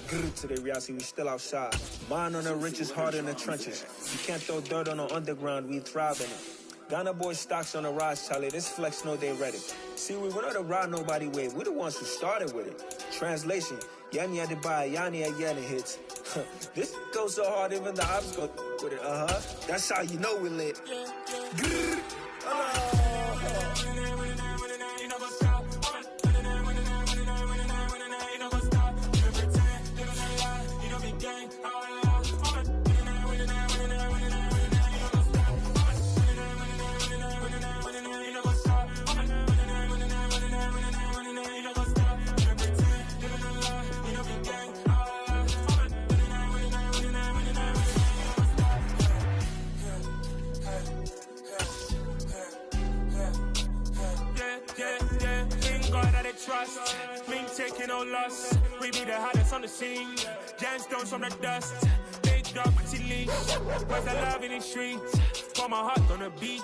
Today, reality, we still outside. Mine on the riches, heart in the trenches. You can't throw dirt on the underground, we thrive in it. Ghana boys stocks on the rise, Charlie. This flex know they ready. See, we're not a ride nobody wave. We're the ones who started with it. Translation, Yani had to buy Yani at Yanni hits. This goes so hard, even the ops go with it. That's how you know we lit. Trust, me taking no loss. We be the hottest on the scene. Gemstones from the dust. Big dog with leash. Where's the love in the streets? Pour my heart on the beat.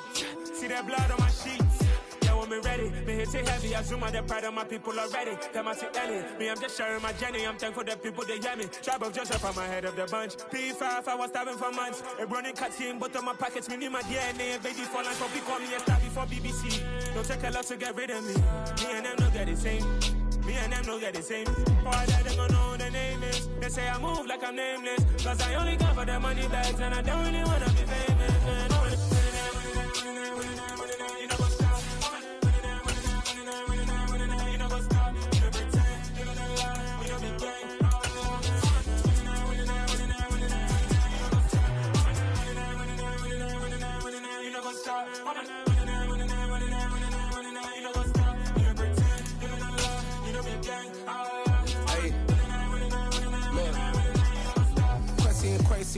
See that blood on my sheets. Yeah, when we ready, me hit it heavy. I zoom out the pride of my people already. Them I see Ellie. Me, I'm just sharing my journey. I'm thankful that people they hear me. Tribe of Joseph on my head of the bunch. P5, I was starving for months. A running cut team, but on my pockets, me need my DNA. Baby for life, so people call me a star before BBC. Don't take a lot to get rid of me. Me and them don't get the same. Me and them don't get the same. Why that they gonna know who the name is? They say I move like I'm nameless. Cause I only come for the money bags and I don't really wanna be famous, man.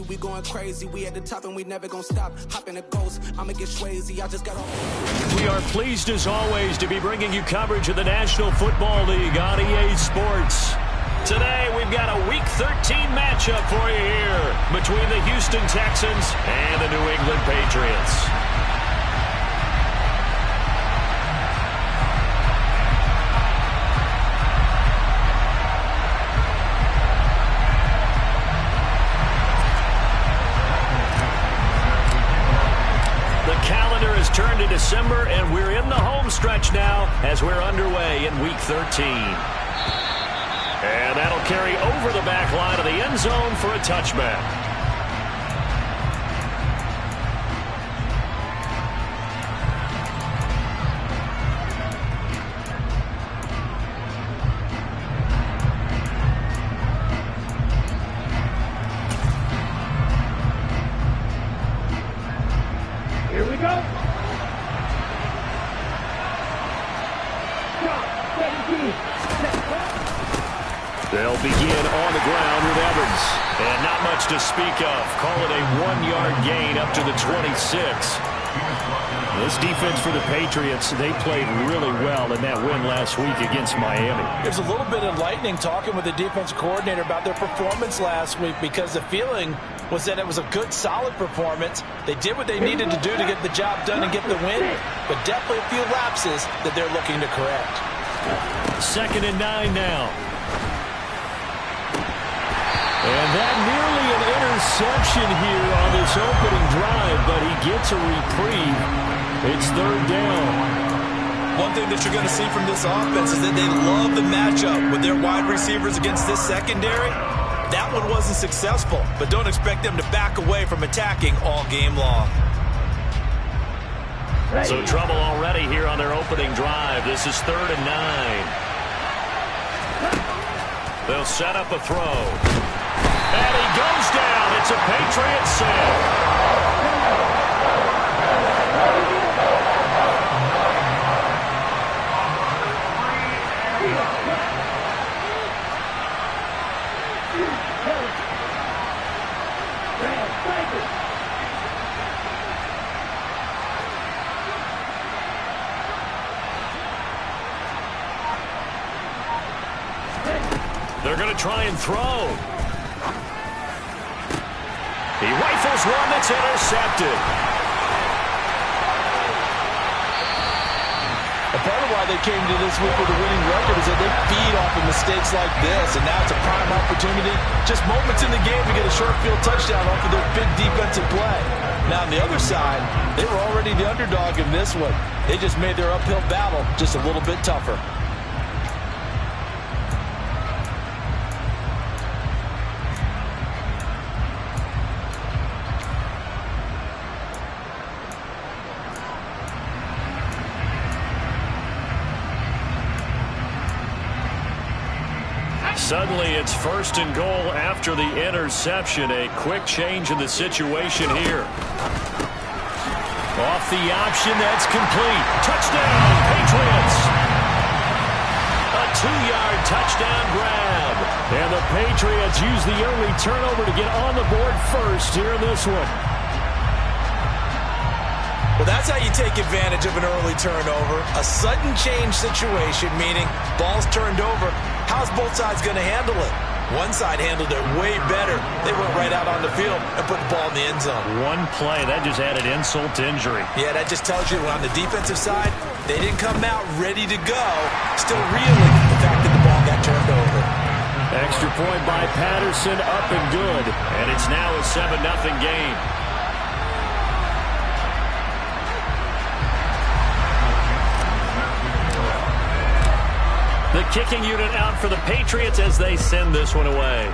We going crazy, we at the top and we never gonna stop. Hop in a ghost, I'ma get Swayze, I just got off. We are pleased as always to be bringing you coverage of the National Football League on EA Sports. Today we've got a Week 13 matchup for you here between the Houston Texans and the New England Patriots. Turned to December, and we're in the home stretch now as we're underway in Week 13. And that'll carry over the back line of the end zone for a touchback. Here we go. They'll begin on the ground with Evans. And not much to speak of. Call it a 1-yard gain up to the 26. This defense for the Patriots, they played really well in that win last week against Miami. It was a little bit enlightening talking with the defensive coordinator about their performance last week because the feeling was that it was a good, solid performance. They did what they needed to do to get the job done and get the win, but definitely a few lapses that they're looking to correct. 2nd and 9 now. And that nearly an interception here on this opening drive, but he gets a reprieve. It's 3rd down. One thing that you're going to see from this offense is that they love the matchup with their wide receivers against this secondary. That one wasn't successful, but don't expect them to back away from attacking all game long. So trouble already here on their opening drive. This is 3rd and 9. They'll set up a throw. And he goes down. It's a Patriot save. They're going to try and throw. He rifles one that's intercepted. And part of why they came to this week with a winning record is that they feed off of mistakes like this, and now it's a prime opportunity, just moments in the game to get a short field touchdown off of their big defensive play. Now, on the other side, they were already the underdog in this one. They just made their uphill battle just a little bit tougher. Suddenly, it's 1st and goal after the interception. A quick change in the situation here. Off the option, that's complete. Touchdown, Patriots! A 2-yard touchdown grab. And the Patriots use the early turnover to get on the board first here in this one. Well, that's how you take advantage of an early turnover. A sudden change situation, meaning ball's turned over. How's both sides going to handle it? One side handled it way better. They went right out on the field and put the ball in the end zone. One play, that just added insult to injury. Yeah, that just tells you on the defensive side, they didn't come out ready to go. Still reeling the fact that the ball got turned over. Extra point by Patterson, up and good. And it's now a 7-0 game. The kicking unit out for the Patriots as they send this one away.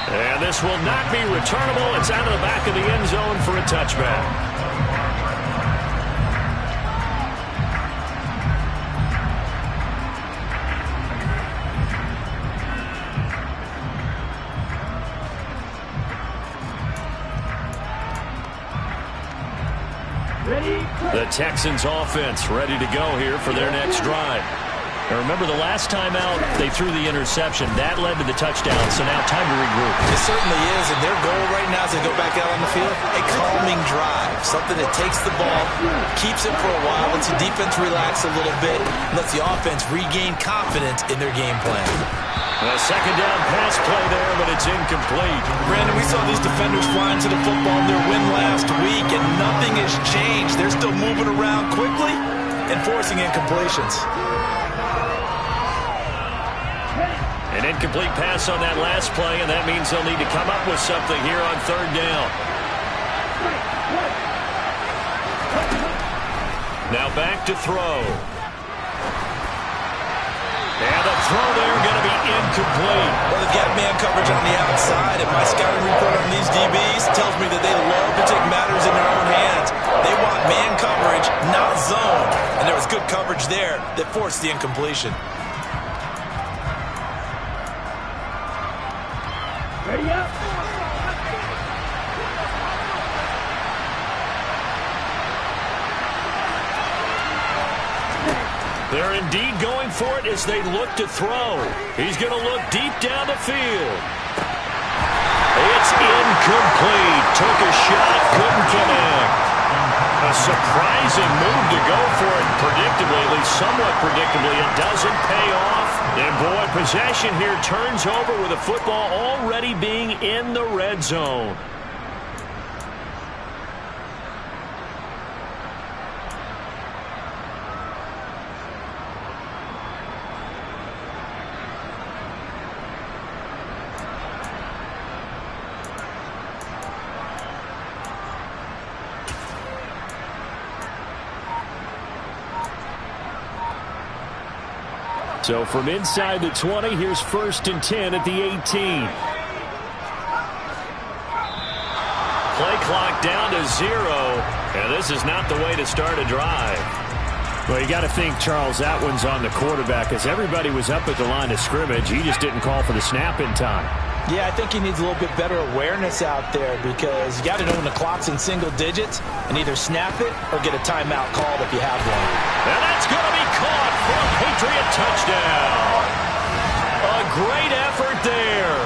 And this will not be returnable. It's out of the back of the end zone for a touchback. The Texans offense ready to go here for their next drive. Now remember, the last time out, they threw the interception. That led to the touchdown, so now time to regroup. It certainly is, and their goal right now as they go back out on the field, a calming drive. Something that takes the ball, keeps it for a while, lets the defense relax a little bit, lets the offense regain confidence in their game plan. A second down pass play there, but it's incomplete. Brandon, we saw these defenders flying to the football in their win last week, and nothing has changed. They're still moving around quickly and forcing incompletions. An incomplete pass on that last play, and that means they'll need to come up with something here on 3rd down. Now back to throw. And the throw there going to be incomplete. Well, they've got man coverage on the outside, and my scouting report on these DBs tells me that they love to take matters in their own hands. They want man coverage, not zone. And there was good coverage there that forced the incompletion. Ready up. They're indeed going for it as they look to throw. He's going to look deep down the field. It's incomplete. Took a shot, couldn't connect. A surprising move to go for it predictably, at least somewhat predictably. It doesn't pay off. And boy, possession here turns over with the football already being in the red zone. So from inside the 20, here's 1st and 10 at the 18. Play clock down to 0, and this is not the way to start a drive. Well, you got to think, Charles, that one's on the quarterback, as everybody was up at the line of scrimmage. He just didn't call for the snap in time. Yeah, I think he needs a little bit better awareness out there, because you got to know when the clock's in single digits and either snap it or get a timeout called if you have one. And that's going to be caught for a Patriot touchdown. A great effort there.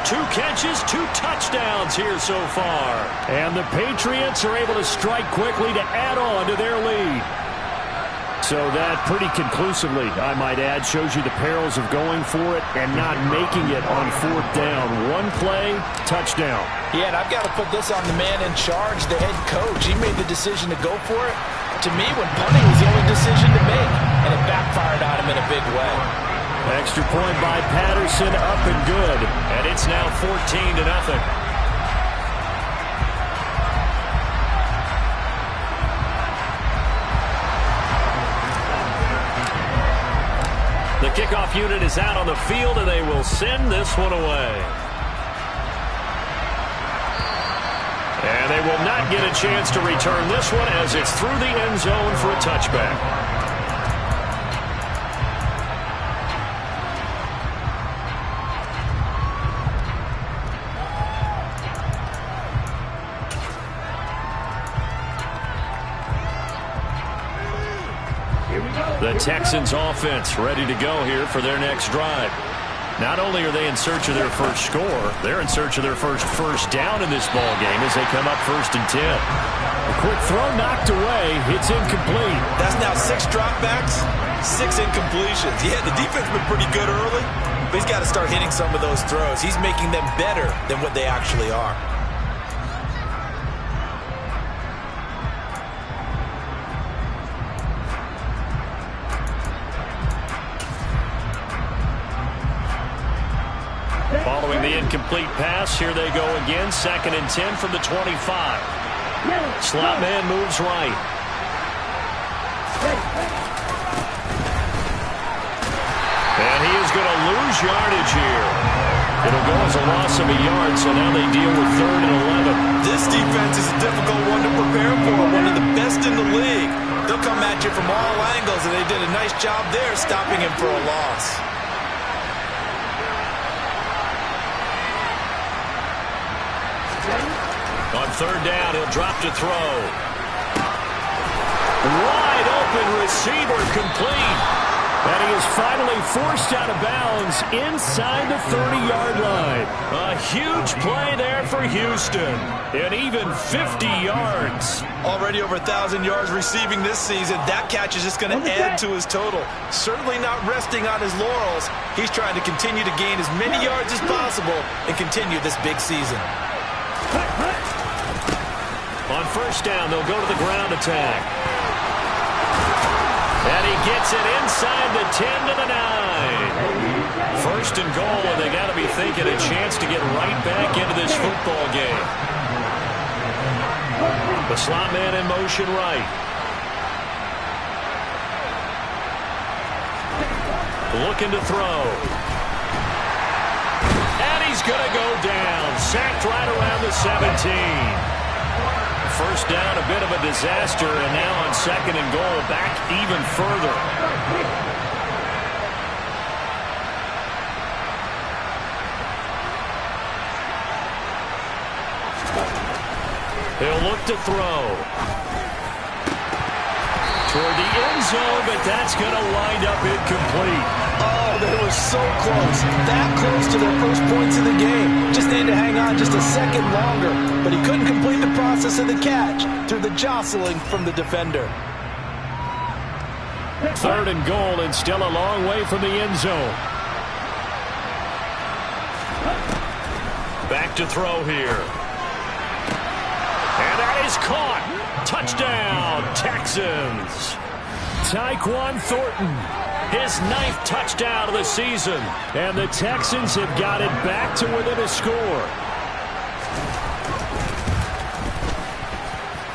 2 catches, 2 touchdowns here so far. And the Patriots are able to strike quickly to add on to their lead. So that pretty conclusively, I might add, shows you the perils of going for it and not making it on 4th down. One play, touchdown. Yeah, and I've got to put this on the man in charge, the head coach. He made the decision to go for it. To me, when punting was the only decision to make, and it backfired on him in a big way. Extra point by Patterson, up and good. And it's now 14-0. The kickoff unit is out on the field, and they will send this one away. And they will not get a chance to return this one as it's through the end zone for a touchback. The Texans offense ready to go here for their next drive. Not only are they in search of their first score, they're in search of their first down in this ball game as they come up 1st and 10. A quick throw knocked away. It's incomplete. That's now 6 dropbacks, 6 incompletions. Yeah, the defense been pretty good early, but he's got to start hitting some of those throws. He's making them better than what they actually are. Following the incomplete pass, here they go again. 2nd and 10 from the 25. Slot man moves right. And he is going to lose yardage here. It'll go as a loss of a yard, so now they deal with 3rd and 11. This defense is a difficult one to prepare for, one of the best in the league. They'll come at you from all angles, and they did a nice job there stopping him for a loss. On 3rd down, he'll drop to throw. Wide open receiver, complete. And he is finally forced out of bounds inside the 30-yard line. A huge play there for Houston. And even 50 yards. Already over 1,000 yards receiving this season. That catch is just going to add to his total. Certainly not resting on his laurels. He's trying to continue to gain as many yards as possible and continue this big season. On 1st down, they'll go to the ground attack. And he gets it inside the 10 to the 9. 1st and goal, and they got to be thinking a chance to get right back into this football game. The slot man in motion right. Looking to throw. And he's going to go down. Sacked right around the 17. 1st down, a bit of a disaster, and now on 2nd and goal, back even further. He'll look to throw. Toward the end zone, but that's going to wind up incomplete. Oh, they were so close. That close to their first points of the game. Just need to hang on just a second longer. But he couldn't complete the process of the catch through the jostling from the defender. 3rd and goal, and still a long way from the end zone. Back to throw here. And that is caught. Touchdown, Texans. Tyquan Thornton, his 9th touchdown of the season. And the Texans have got it back to within a score.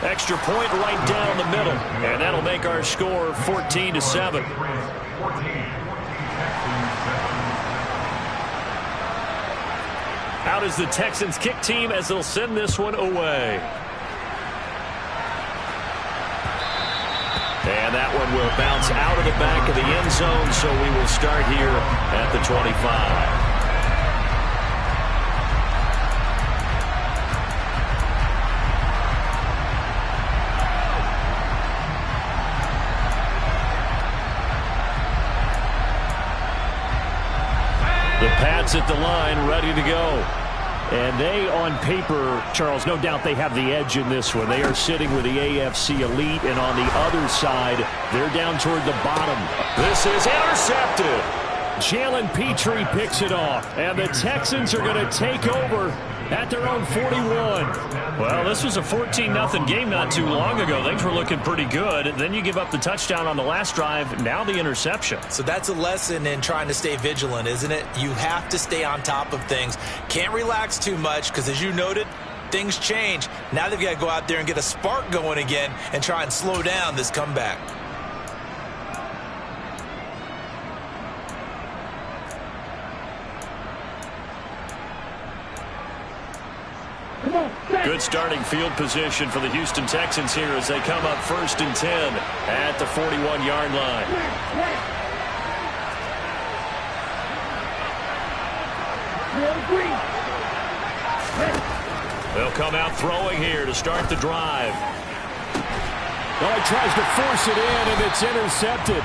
Extra point right down the middle. And that'll make our score 14-7. Out is the Texans kick team as they'll send this one away. And that one will bounce out of the back of the end zone, so we will start here at the 25. The Pats at the line, ready to go. And they, on paper, Charles, no doubt they have the edge in this one. They are sitting with the AFC elite, and on the other side, they're down toward the bottom. This is intercepted. Jalen Petrie picks it off, and the Texans are going to take over at their own 41. Well, this was a 14-0 game not too long ago. Things were looking pretty good. Then you give up the touchdown on the last drive, now the interception. So that's a lesson in trying to stay vigilant, isn't it? You have to stay on top of things. Can't relax too much because, as you noted, things change. Now they've got to go out there and get a spark going again and try and slow down this comeback. Good starting field position for the Houston Texans here as they come up 1st and 10 at the 41-yard line. They'll come out throwing here to start the drive. Oh, he tries to force it in, and it's intercepted.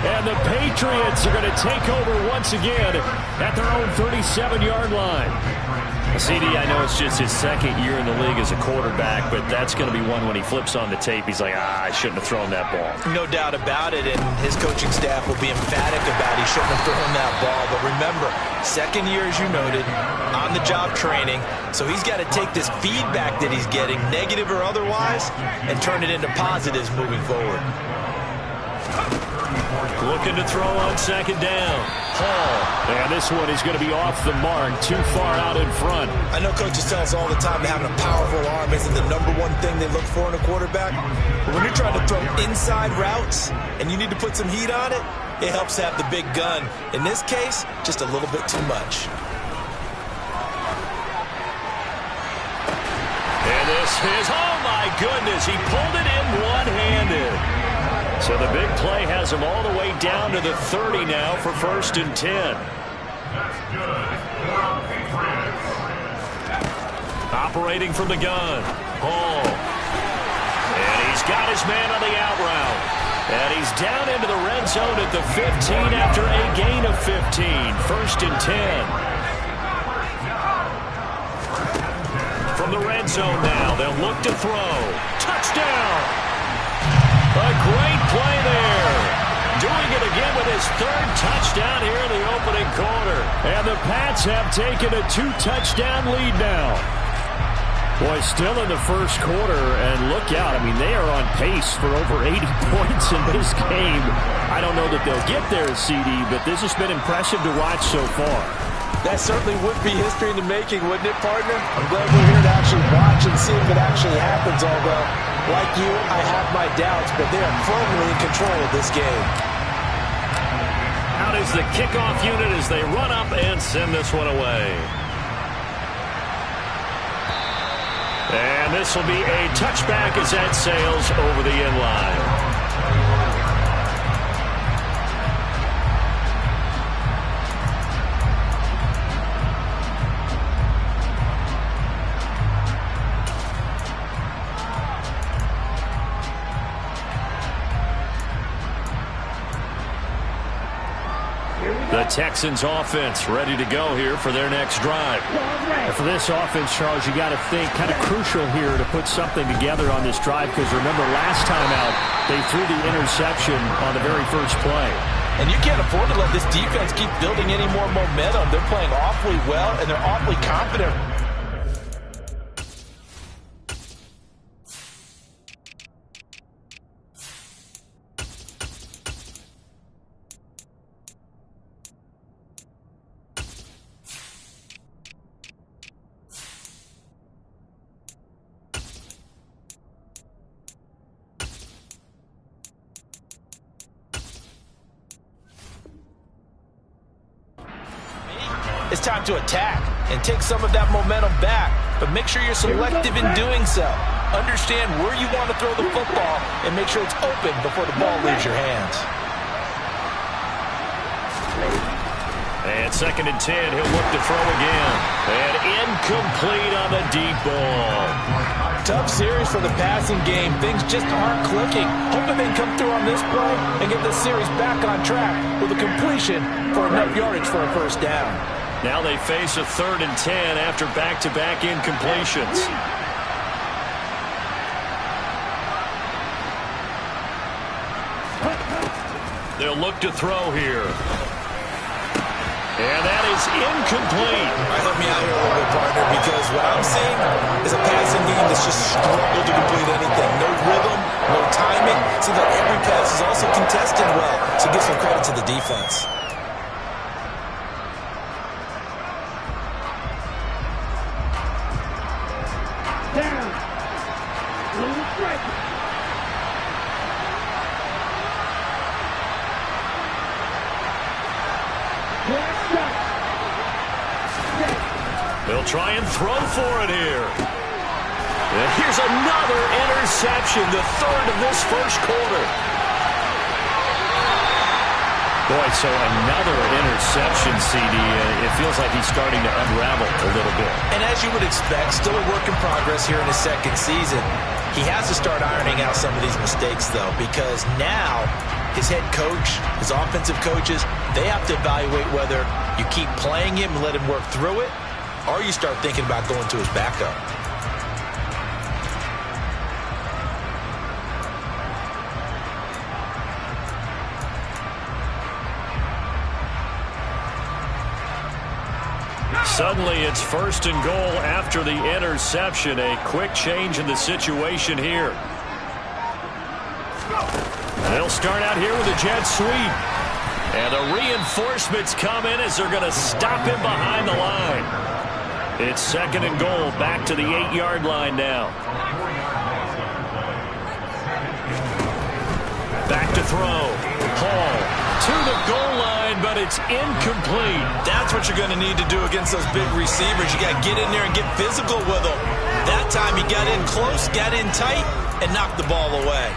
And the Patriots are going to take over once again at their own 37-yard line. CD, I know it's just his second year in the league as a quarterback, but that's going to be one when he flips on the tape. He's like, I shouldn't have thrown that ball. No doubt about it, and his coaching staff will be emphatic about he shouldn't have thrown that ball. But remember, second year, as you noted, on-the-job training, so he's got to take this feedback that he's getting, negative or otherwise, and turn it into positives moving forward. Looking to throw on 2nd down. Hall. And this one is going to be off the mark, too far out in front. I know coaches tell us all the time that having a powerful arm isn't the #1 thing they look for in a quarterback. But when you're trying to throw inside routes and you need to put some heat on it, it helps to have the big gun. In this case, just a little bit too much. And this is, oh my goodness, he pulled it in one-handed. So the big play has him all the way down to the 30 now for 1st and 10. Operating from the gun, Hall. And he's got his man on the out route. And he's down into the red zone at the 15 after a gain of 15. 1st and 10. From the red zone now, they'll look to throw. Touchdown! A great play there. Doing it again with his 3rd touchdown here in the opening quarter. And the Pats have taken a 2-touchdown lead now. Boy, still in the 1st quarter, and look out. I mean, they are on pace for over 80 points in this game. I don't know that they'll get there, CD, but this has been impressive to watch so far. That certainly would be history in the making, wouldn't it, partner? I'm glad we're here to actually watch and see if it actually happens, although, like you, I have my doubts, but they are firmly in control of this game. Out is the kickoff unit as they run up and send this one away. And this will be a touchback as that sails over the end line. The Texans offense ready to go here for their next drive. And for this offense, Charles, you got to think kind of crucial here to put something together on this drive, because remember last time out they threw the interception on the very first play. And you can't afford to let this defense keep building any more momentum. They're playing awfully well and they're awfully confident. It's time to attack and take some of that momentum back, but make sure you're selective in doing so. Understand where you want to throw the football and make sure it's open before the ball leaves your hands. And 2nd and 10, he'll look to throw again. And incomplete on the deep ball. Tough series for the passing game. Things just aren't clicking. Hoping they can come through on this play and get this series back on track with a completion for enough yardage for a 1st down. Now they face a 3rd and 10 after back-to-back incompletions. They'll look to throw here. And that is incomplete. Help me out here a little bit, partner, because what I'm seeing is a passing game that's just struggled to complete anything. No rhythm, no timing. Seems like every pass is also contested well, so give some credit to the defense. They'll try and throw for it here. And here's another interception, the 3rd of this first quarter. Boy, so another interception, CD. It feels like he's starting to unravel a little bit. And as you would expect, still a work in progress here in his second season. He has to start ironing out some of these mistakes, though, because now his head coach, his offensive coaches, they have to evaluate whether you keep playing him and let him work through it, or you start thinking about going to his backup. Suddenly it's 1st and goal after the interception. A quick change in the situation here. And they'll start out here with a jet sweep. And the reinforcements come in as they're going to stop him behind the line. It's 2nd and goal, back to the 8-yard line now. Back to throw. Hall to the goal line, but it's incomplete. That's what you're going to need to do against those big receivers. You got to get in there and get physical with them. That time he got in close, got in tight, and knocked the ball away.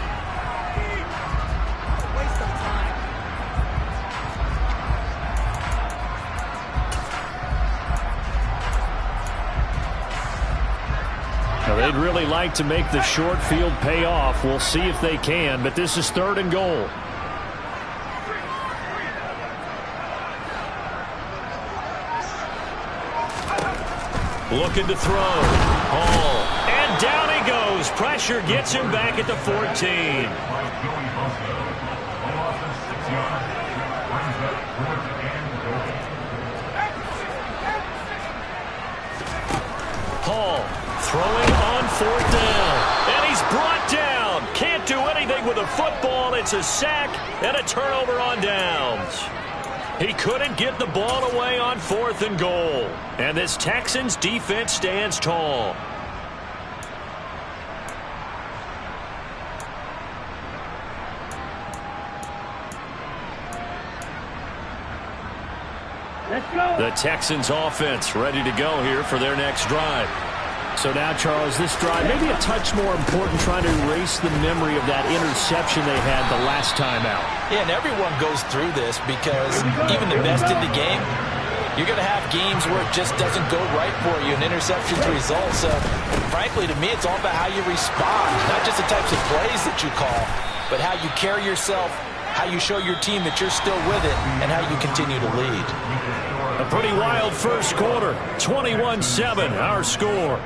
They'd really like to make the short field pay off. We'll see if they can, but this is 3rd and goal. Looking to throw. Hall. And down he goes. Pressure gets him back at the 14. Hall. Throwing on 4th down. And he's brought down. Can't do anything with a football. It's a sack and a turnover on downs. He couldn't get the ball away on 4th and goal. And this Texans defense stands tall. Let's go. The Texans offense ready to go here for their next drive. So now, Charles, this drive maybe a touch more important, trying to erase the memory of that interception they had the last time out. Yeah, and everyone goes through this because even the best in the game, you're going to have games where it just doesn't go right for you, and interceptions result. So, frankly, to me, it's all about how you respond, not just the types of plays that you call, but how you carry yourself, how you show your team that you're still with it, and how you continue to lead. A pretty wild first quarter, 21-7, our score.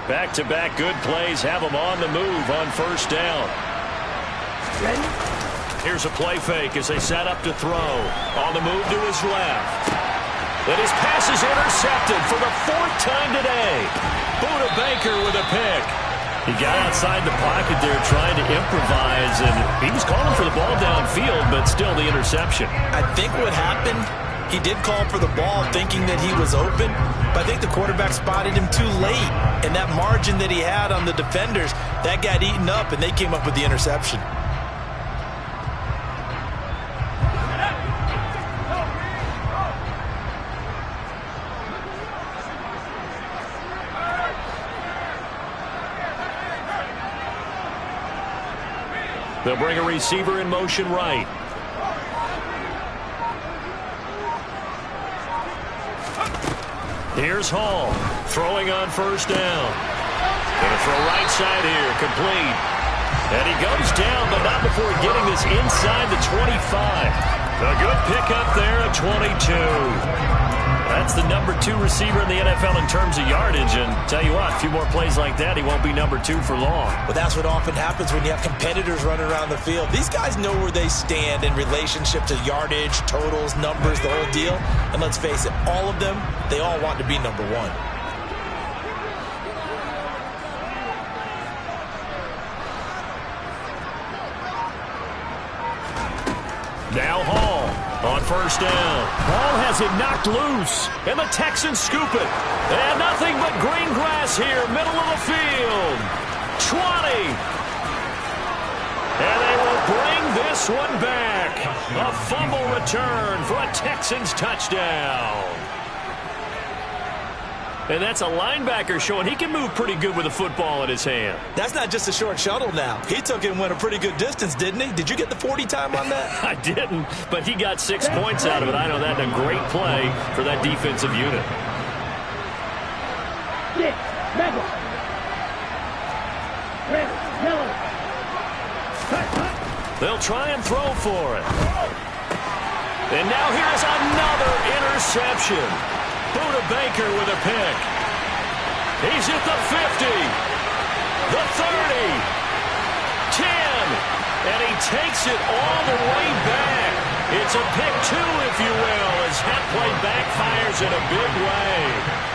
Back-to-back good plays have them on the move on 1st down. Ready? Here's a play fake as they set up to throw. On the move to his left. And his pass is intercepted for the 4th time today. Buda Baker with a pick. He got outside the pocket there trying to improvise, and he was calling for the ball downfield, but still the interception. I think what happened, he did call for the ball thinking that he was open, but I think the quarterback spotted him too late. And that margin that he had on the defenders, that got eaten up, and they came up with the interception. They'll bring a receiver in motion right. Here's Hall, throwing on first down. Gonna throw right side here, complete. And he goes down, but not before getting this inside the 25. A good pickup there at 22. That's the number 2 receiver in the NFL in terms of yardage. And tell you what, a few more plays like that, he won't be number 2 for long. But that's what often happens when you have competitors running around the field. These guys know where they stand in relationship to yardage, totals, numbers, the whole deal. And let's face it, all of them, they all want to be number 1. Now Hall on first down. Hall has it knocked loose. And the Texans scoop it. And nothing but green grass here, middle of the field. 20. And they will bring this one back. A fumble return for a Texans touchdown. And that's a linebacker showing he can move pretty good with a football in his hand. That's not just a short shuttle now. He took it and went a pretty good distance, didn't he? Did you get the 40 time on that? I didn't, but he got 6 points out of it. I know that's a great play for that defensive unit. They'll try and throw for it. And now here's another interception. Buda Baker with a pick. He's at the 50, the 30, 10, and he takes it all the way back. It's a pick 2, if you will, as that play backfires in a big way.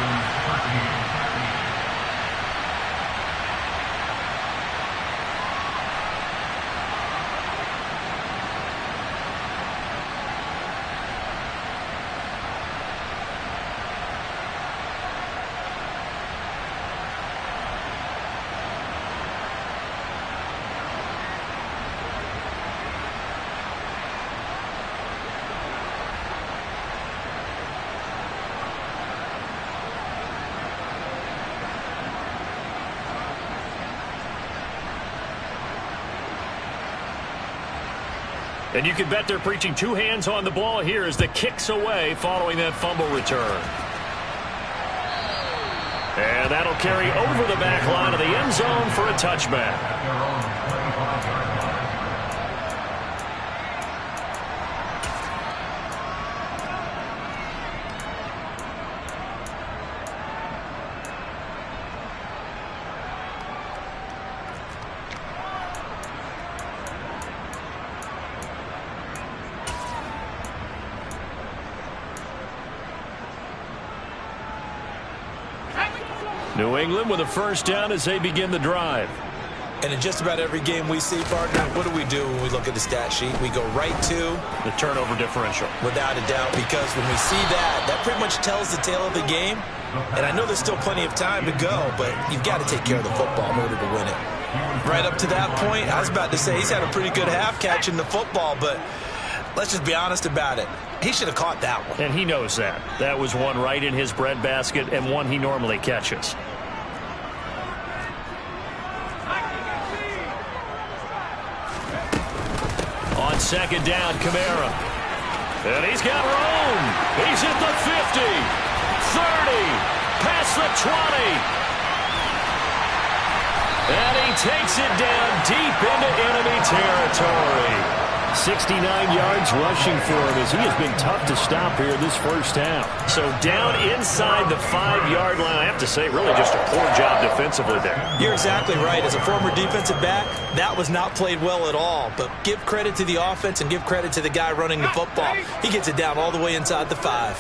And you can bet they're preaching 2 hands on the ball here as the kick's away following that fumble return. And that'll carry over the back line of the end zone for a touchback. New England with a first down as they begin the drive. And in just about every game we see, partner, what do when we look at the stat sheet? We go right to the turnover differential. Without a doubt, because when we see that, that pretty much tells the tale of the game. And I know there's still plenty of time to go, but you've got to take care of the football in order to win it. Right up to that point, I was about to say he's had a pretty good half catching the football, but let's just be honest about it. He should have caught that one. And he knows that. That was one right in his breadbasket and one he normally catches. On second down, Kamara. And he's got room. He's at the 50, 30, past the 20. And he takes it down deep into enemy territory. 69 yards rushing for him as he has been tough to stop here this first half. So down inside the 5-yard line, I have to say, really just a poor job defensively there. You're exactly right. As a former defensive back, that was not played well at all. But give credit to the offense and give credit to the guy running the football. He gets it down all the way inside the 5.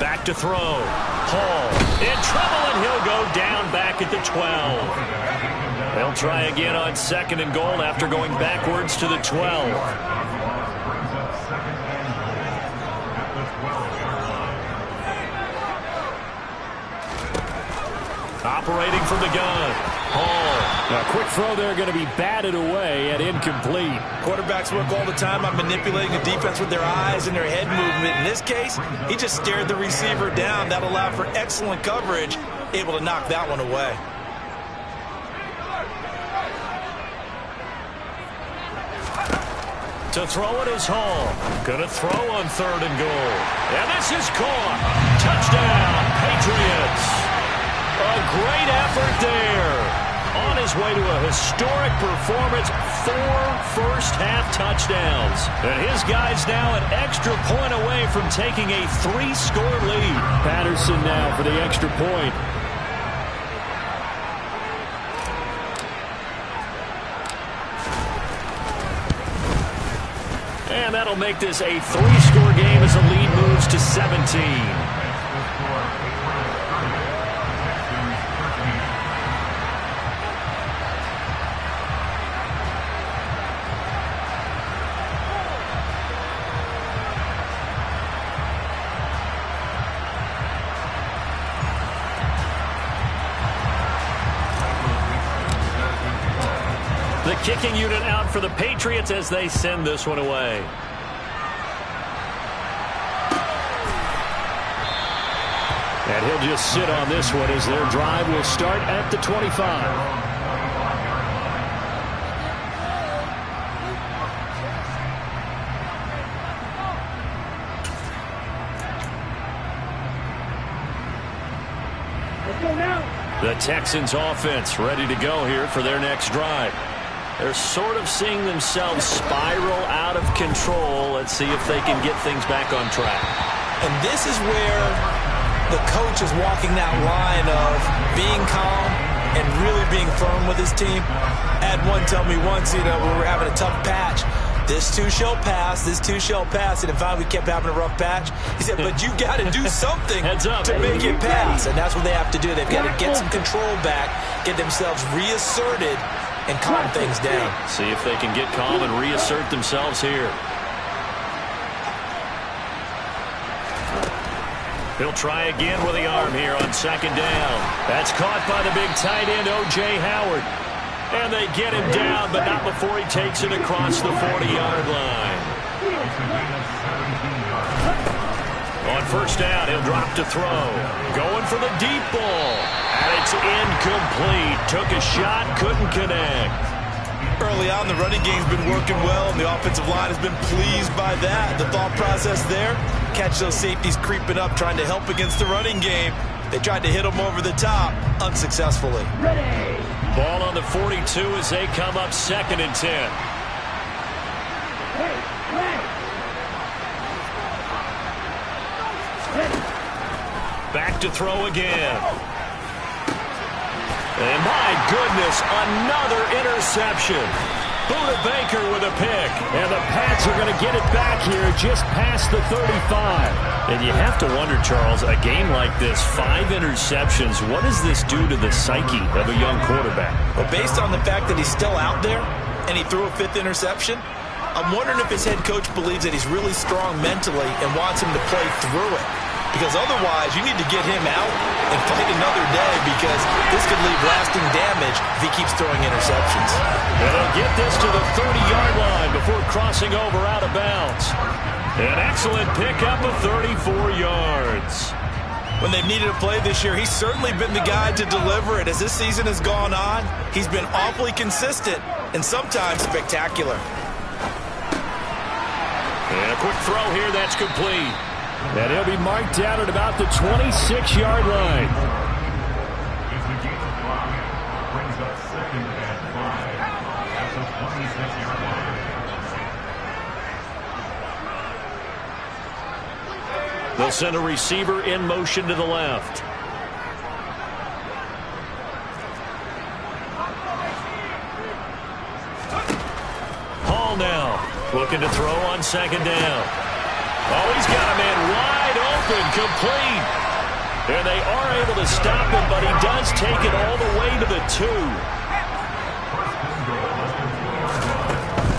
Back to throw. Hall in trouble, and he'll go down back at the 12. They'll try again on second and goal after going backwards to the 12. Operating from the gun. Hall. A quick throw there going to be batted away and incomplete. Quarterbacks work all the time on manipulating the defense with their eyes and their head movement. In this case, he just stared the receiver down. That allowed for excellent coverage, able to knock that one away. To throw it is Hall. Gonna throw on 3rd and goal. And this is caught. Touchdown, Patriots. A great effort there. On his way to a historic performance, 4 first-half touchdowns. And his guys now an extra point away from taking a 3-score lead. Patterson now for the extra point. And that'll make this a 3-score game as the lead moves to 17. The kicking unit out for the Patriots as they send this one away. And he'll just sit on this one as their drive will start at the 25. The Texans offense ready to go here for their next drive. They're sort of seeing themselves spiral out of control. Let's see if they can get things back on track. And this is where the coach is walking that line of being calm and really being firm with his team. I had one tell me once, when we were having a tough patch, this too shall pass, this too shall pass. And in fact, we kept having a rough patch. He said, but you got to do something to make it pass. And that's what they have to do. They've got to get some control back, get themselves reasserted, and calm things down. See if they can get calm and reassert themselves here. He'll try again with the arm here on 2nd down. That's caught by the big tight end, O.J. Howard. And they get him down, but not before he takes it across the 40-yard line. On 1st down, he'll drop to throw. Going for the deep ball. And it's incomplete. Took a shot, couldn't connect. Early on, the running game's been working well, and the offensive line has been pleased by that. The thought process there, catch those safeties creeping up, trying to help against the running game. They tried to hit them over the top, unsuccessfully. Ball on the 42 as they come up 2nd and 10. Back to throw again. And my goodness, another interception. Buda Baker with a pick. And the Pats are going to get it back here just past the 35. And you have to wonder, Charles, a game like this, 5 interceptions, what does this do to the psyche of a young quarterback? Well, based on the fact that he's still out there and he threw a 5th interception, I'm wondering if his head coach believes that he's really strong mentally and wants him to play through it. Because otherwise, you need to get him out and fight another day, because this could leave lasting damage if he keeps throwing interceptions. And they'll get this to the 30-yard line before crossing over out of bounds. An excellent pickup of 34 yards. When they've needed a play this year, he's certainly been the guy to deliver it. As this season has gone on, he's been awfully consistent and sometimes spectacular. And a quick throw here, that's complete. And he'll be marked down at about the 26-yard line. They'll send a receiver in motion to the left. Hall now looking to throw on 2nd down. Oh, he's got a man wide open, complete. And they are able to stop him, but he does take it all the way to the 2.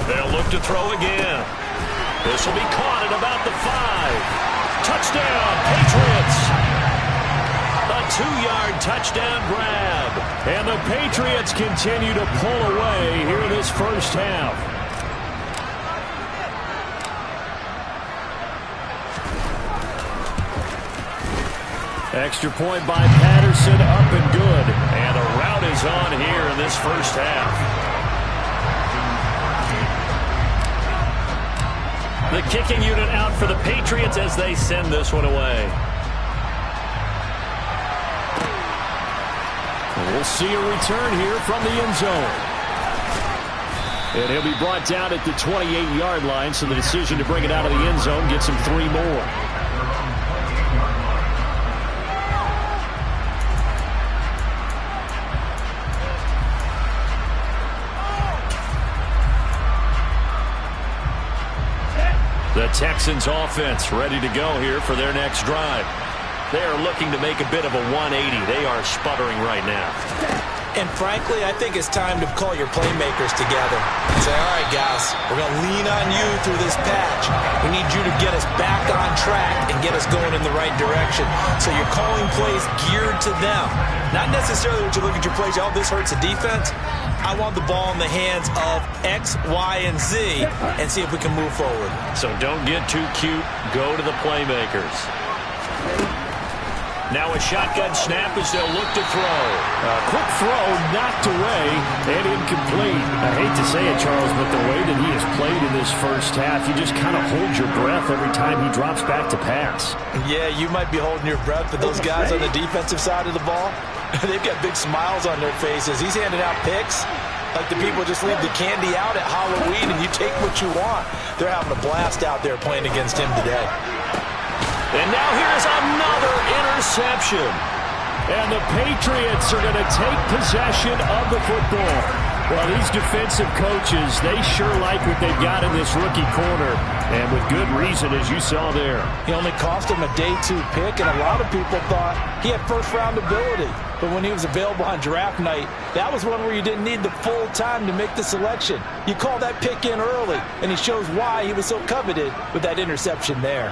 They'll look to throw again. This will be caught at about the 5. Touchdown, Patriots. A 2-yard touchdown grab. And the Patriots continue to pull away here in this first half. Extra point by Patterson, up and good. And a route timeout is on here in this first half. The kicking unit out for the Patriots as they send this one away. We'll see a return here from the end zone. And he'll be brought down at the 28-yard line, so the decision to bring it out of the end zone gets him 3 more. The Texans offense ready to go here for their next drive. They are looking to make a bit of a 180. They are sputtering right now. And frankly, I think it's time to call your playmakers together and say, all right, guys, we're going to lean on you through this patch. We need you to get us back on track and get us going in the right direction. So you're calling plays geared to them. Not necessarily when you look at your plays, oh, this hurts the defense. I want the ball in the hands of X, Y, and Z and see if we can move forward. So don't get too cute. Go to the playmakers. Now a shotgun snap as they'll look to throw. Quick throw knocked away and incomplete. I hate to say it, Charles, but the way that he has played in this first half, you just kind of hold your breath every time he drops back to pass. Yeah, you might be holding your breath, but those guys on the defensive side of the ball, they've got big smiles on their faces. He's handing out picks like the people just leave the candy out at Halloween and you take what you want. They're having a blast out there playing against him today. And now here's another interception. And the Patriots are going to take possession of the football. Well, these defensive coaches, they sure like what they've got in this rookie corner. And with good reason, as you saw there. He only cost him a day 2 pick, and a lot of people thought he had first-round ability. But when he was available on draft night, that was one where you didn't need the full time to make the selection. You call that pick in early, and he shows why he was so coveted with that interception there.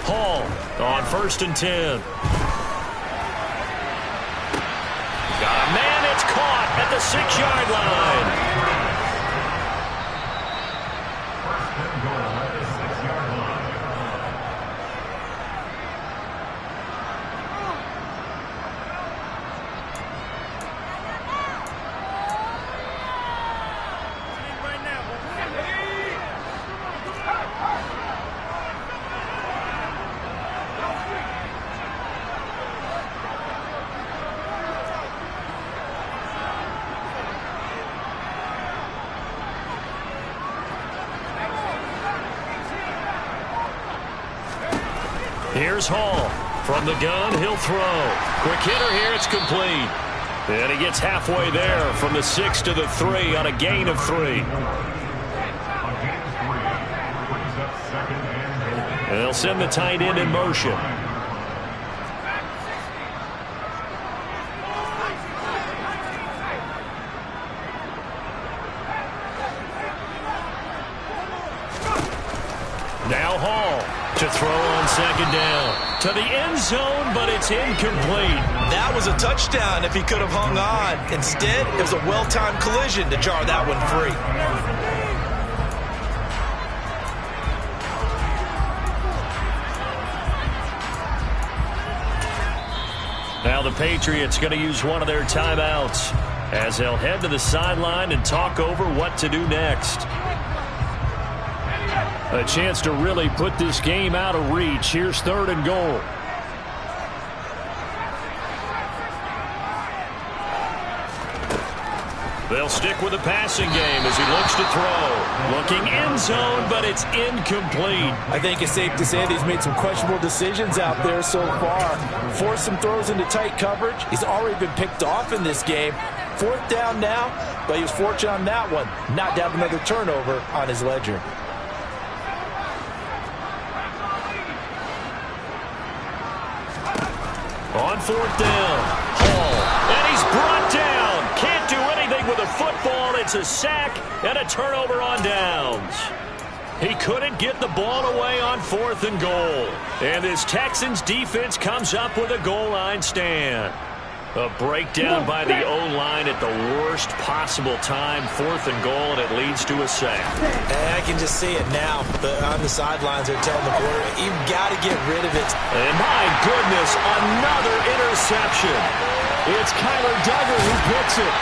Hall on 1st and 10. Got a man, it's caught at the 6-yard line. Here's Hall. From the gun, he'll throw. Quick hitter here, it's complete. And he gets halfway there from the 6 to the 3 on a gain of 3. And they'll send the tight end in motion. Now Hall to throw on 2nd down. To the end zone, but it's incomplete. That was a touchdown if he could have hung on. Instead, it was a well-timed collision to jar that one free. Now the Patriots going to use one of their timeouts as they'll head to the sideline and talk over what to do next. A chance to really put this game out of reach. Here's 3rd and goal. They'll stick with the passing game as he looks to throw. Looking end zone, but it's incomplete. I think it's safe to say that he's made some questionable decisions out there so far. Forced some throws into tight coverage. He's already been picked off in this game. 4th down now, but he was fortunate on that one, not to have another turnover on his ledger. On 4th down, Hall, and he's brought down. Can't do anything with the football. It's a sack and a turnover on downs. He couldn't get the ball away on 4th and goal. And this Texans defense comes up with a goal line stand. A breakdown by the O-line at the worst possible time. 4th and goal, and it leads to a sack. And I can just see it now. On the sidelines, they're telling the quarterback, you've got to get rid of it. And my goodness, another interception. It's Kyler Duggar who picks it.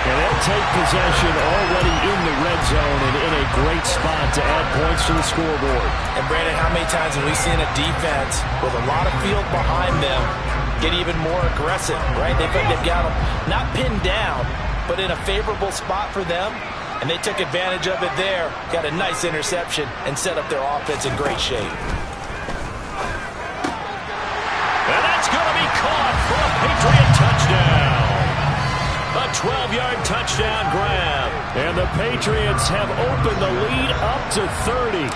And they'll take possession already in the red zone and in a great spot to add points to the scoreboard. And Brandon, how many times have we seen a defense with a lot of field behind them get even more aggressive, right? They've got them not pinned down, but in a favorable spot for them, and they took advantage of it there, got a nice interception, and set up their offense in great shape. And that's going to be caught for a Patriot touchdown. A 12-yard touchdown grab. And the Patriots have opened the lead up to 30.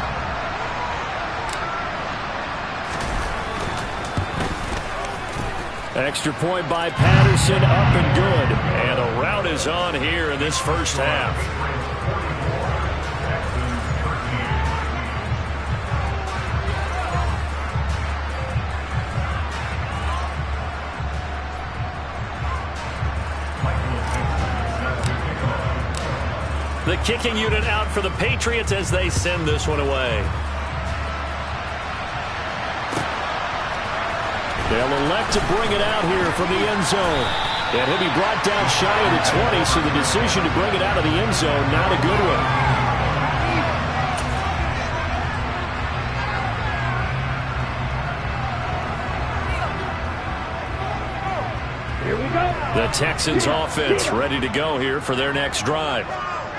Extra point by Patterson, up and good. And a rout is on here in this first half. The kicking unit out for the Patriots as they send this one away. They'll elect to bring it out here from the end zone. And he'll be brought down shy of the 20, so the decision to bring it out of the end zone, not a good one. Here we go. The Texans offense ready to go here for their next drive.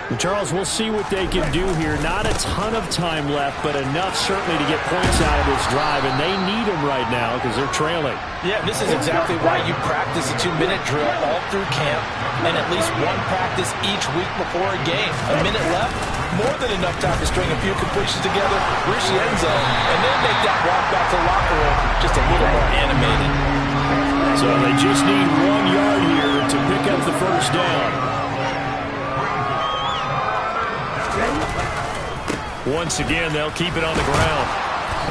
And Charles, we'll see what they can do here. Not a ton of time left, but enough certainly to get points out of this drive, and they need them right now because they're trailing. Yeah, this is exactly why you practice a 2-minute drill all through camp and at least one practice each week before a game. A minute left, more than enough time to string a few completions together, reach the end zone, and then make that walk back to the locker room just a little more animated. So they just need 1 yard here to pick up the first down. Once again, they'll keep it on the ground.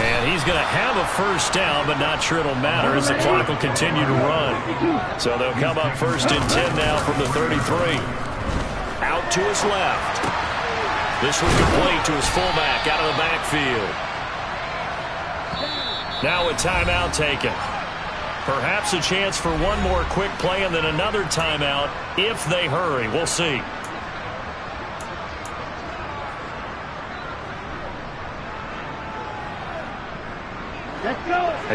And he's going to have a first down, but not sure it'll matter as the clock will continue to run. So they'll come up 1st and 10 now from the 33. Out to his left. This one complete to his fullback out of the backfield. Now a timeout taken. Perhaps a chance for one more quick play and then another timeout if they hurry. We'll see.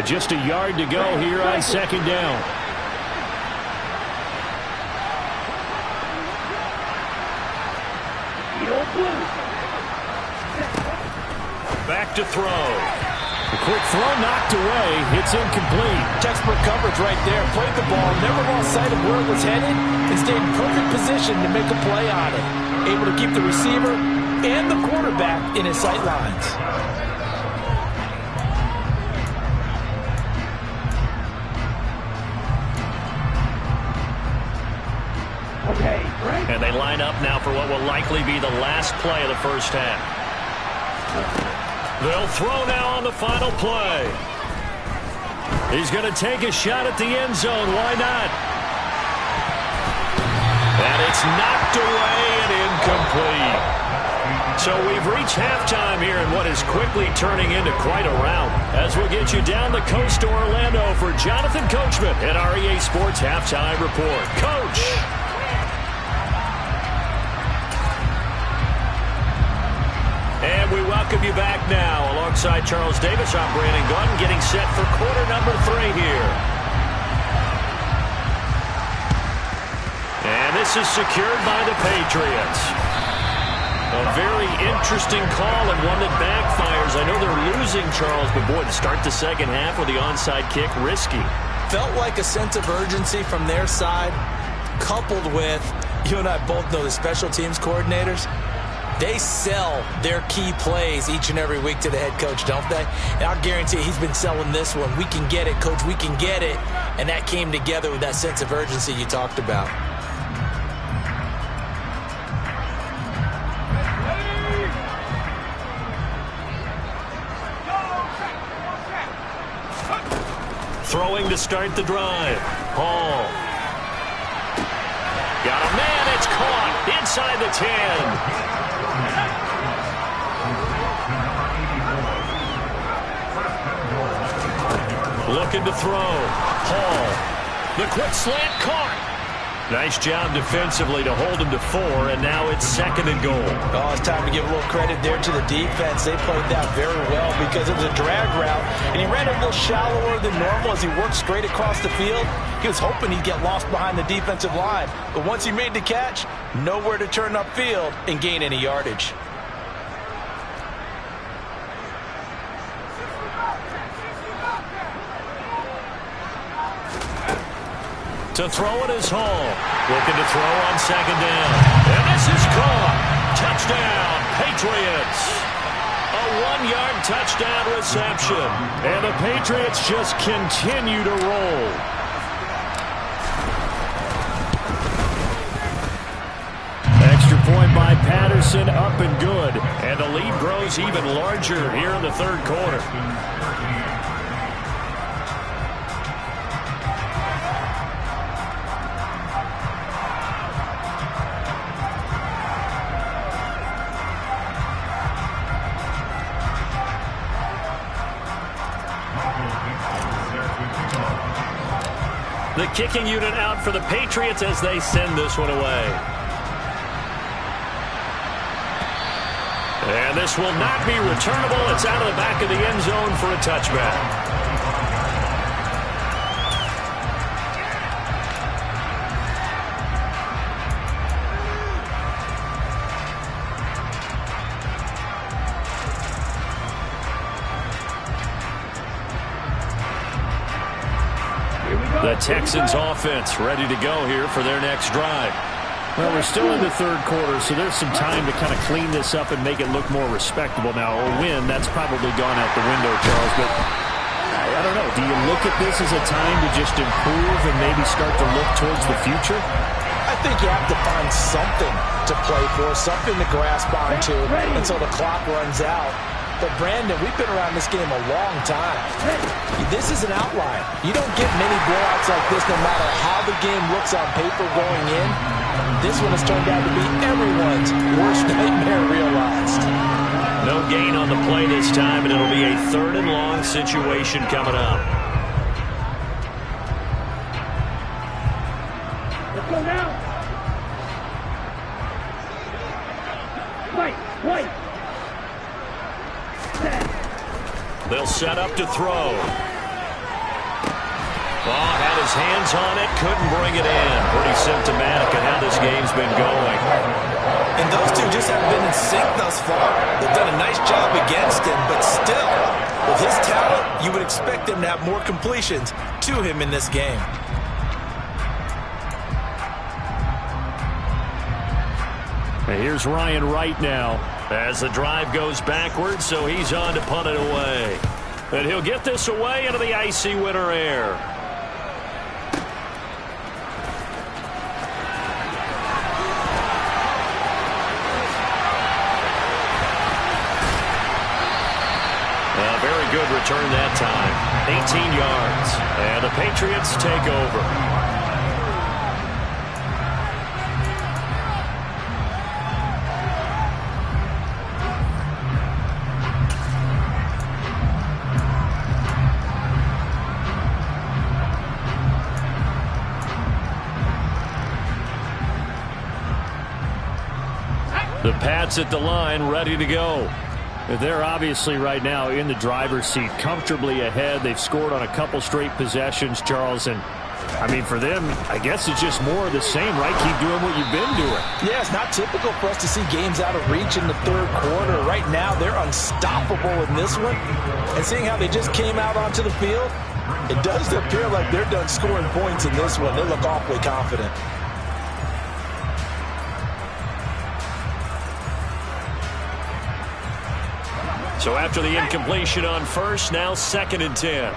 Just a yard to go here on 2nd down. Back to throw. The quick throw knocked away. It's incomplete. Textbook coverage right there. Played the ball, never lost sight of where it was headed, and stayed in perfect position to make a play on it. Able to keep the receiver and the quarterback in his sight lines. And they line up now for what will likely be the last play of the first half. They'll throw now on the final play. He's going to take a shot at the end zone. Why not? And it's knocked away and incomplete. So we've reached halftime here in what is quickly turning into quite a rout. As we'll get you down the coast to Orlando for Jonathan Coachman at our EA Sports Halftime Report. Coach! And we welcome you back now. Alongside Charles Davis, I'm Brandon Gunn, getting set for quarter number 3 here. And this is secured by the Patriots. A very interesting call and one that backfires. I know they're losing, Charles, but boy, to start the second half with the onside kick, risky. Felt like a sense of urgency from their side, coupled with, you and I both know the special teams coordinators, they sell their key plays each and every week to the head coach, don't they? And I'll guarantee he's been selling this one. We can get it, coach, we can get it. And that came together with that sense of urgency you talked about. Throwing to start the drive. Hall. Got a man. It's caught inside the 10. Looking to throw. Hall. The quick slant caught. Nice job defensively to hold him to 4, and now it's 2nd and goal. Oh, it's time to give a little credit there to the defense. They played that very well because it was a drag route, and he ran a little shallower than normal as he worked straight across the field. He was hoping he'd get lost behind the defensive line, but once he made the catch, nowhere to turn upfield and gain any yardage. To throw it is Hall. Looking to throw on 2nd down. And this is caught. Touchdown, Patriots. A 1-yard touchdown reception. And the Patriots just continue to roll. Extra point by Patterson, up and good. And the lead grows even larger here in the 3rd quarter. The kicking unit out for the Patriots as they send this one away. And this will not be returnable. It's out of the back of the end zone for a touchback. The Texans offense ready to go here for their next drive. Well, we're still in the 3rd quarter, so there's some time to kind of clean this up and make it look more respectable. Now, a win, that's probably gone out the window, Charles, but I don't know. Do you look at this as a time to just improve and maybe start to look towards the future? I think you have to find something to play for, something to grasp onto until the clock runs out. But, Brandon, we've been around this game a long time. This is an outlier. You don't get many blowouts like this no matter how the game looks on paper going in. This one has turned out to be everyone's worst nightmare realized. No gain on the play this time, and it'll be a 3rd and long situation coming up. Let's go now. White. They'll set up to throw. Oh, had his hands on it, couldn't bring it in. Pretty symptomatic of how this game's been going. And those two just haven't been in sync thus far. They've done a nice job against him, but still, with his talent, you would expect him to have more completions to him in this game. Here's Ryan Wright now. As the drive goes backwards, so he's on to punt it away. And he'll get this away into the icy winter air. A very good return that time. 18 yards. And the Patriots take over. The Pats at the line, ready to go. They're obviously right now in the driver's seat, comfortably ahead. They've scored on a couple straight possessions, Charles. And, I mean, for them, I guess it's just more of the same, right? Keep doing what you've been doing. Yeah, it's not typical for us to see games out of reach in the 3rd quarter. Right now, they're unstoppable in this one. And seeing how they just came out onto the field, it does appear like they're done scoring points in this one. They look awfully confident. So after the incompletion on first, now 2nd and 10.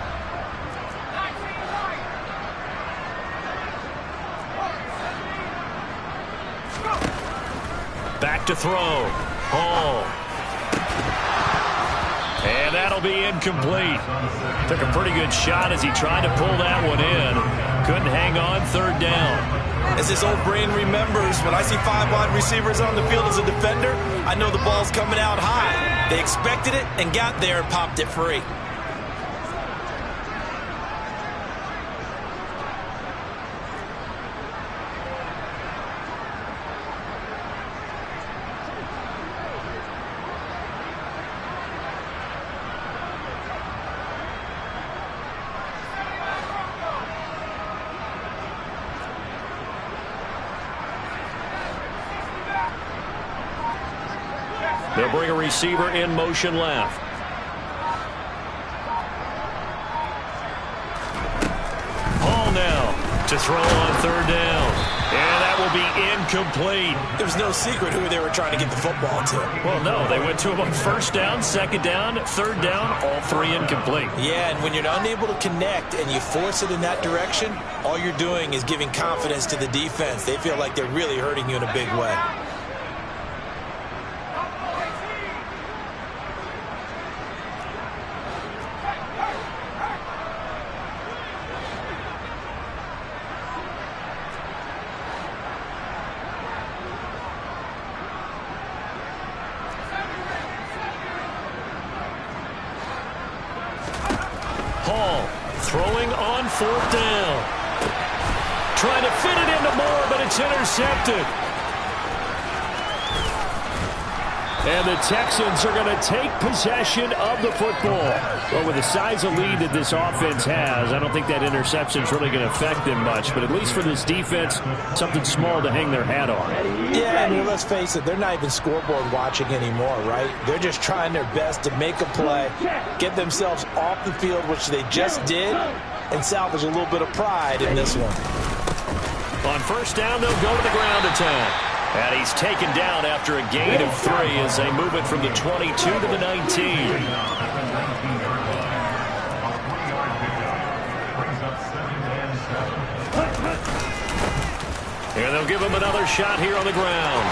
Back to throw. Hall. And that'll be incomplete. Took a pretty good shot as he tried to pull that one in. Couldn't hang on, third down. As his old brain remembers, when I see 5 wide receivers on the field as a defender, I know the ball's coming out high. They expected it and got there and popped it free. They'll bring a receiver in motion left. Hall now to throw on third down. And that will be incomplete. There's no secret who they were trying to get the football to. Well, no, they went to him on first down, second down, third down, all 3 incomplete. Yeah, and when you're unable to connect and you force it in that direction, all you're doing is giving confidence to the defense. They feel like they're really hurting you in a big way. Hall throwing on fourth down. Trying to fit it into Moore, but it's intercepted. And the Texans are going to take possession of the football. Well, with the size of lead that this offense has, I don't think that interception is really going to affect them much. But at least for this defense, something small to hang their hat on. Yeah, I mean, let's face it, they're not even scoreboard watching anymore, right? They're just trying their best to make a play, get themselves off the field, which they just did, and salvage a little bit of pride in this one. On first down, they'll go to the ground attack. And he's taken down after a gain of 3 as they move it from the 22 to the 19. And they'll give him another shot here on the ground.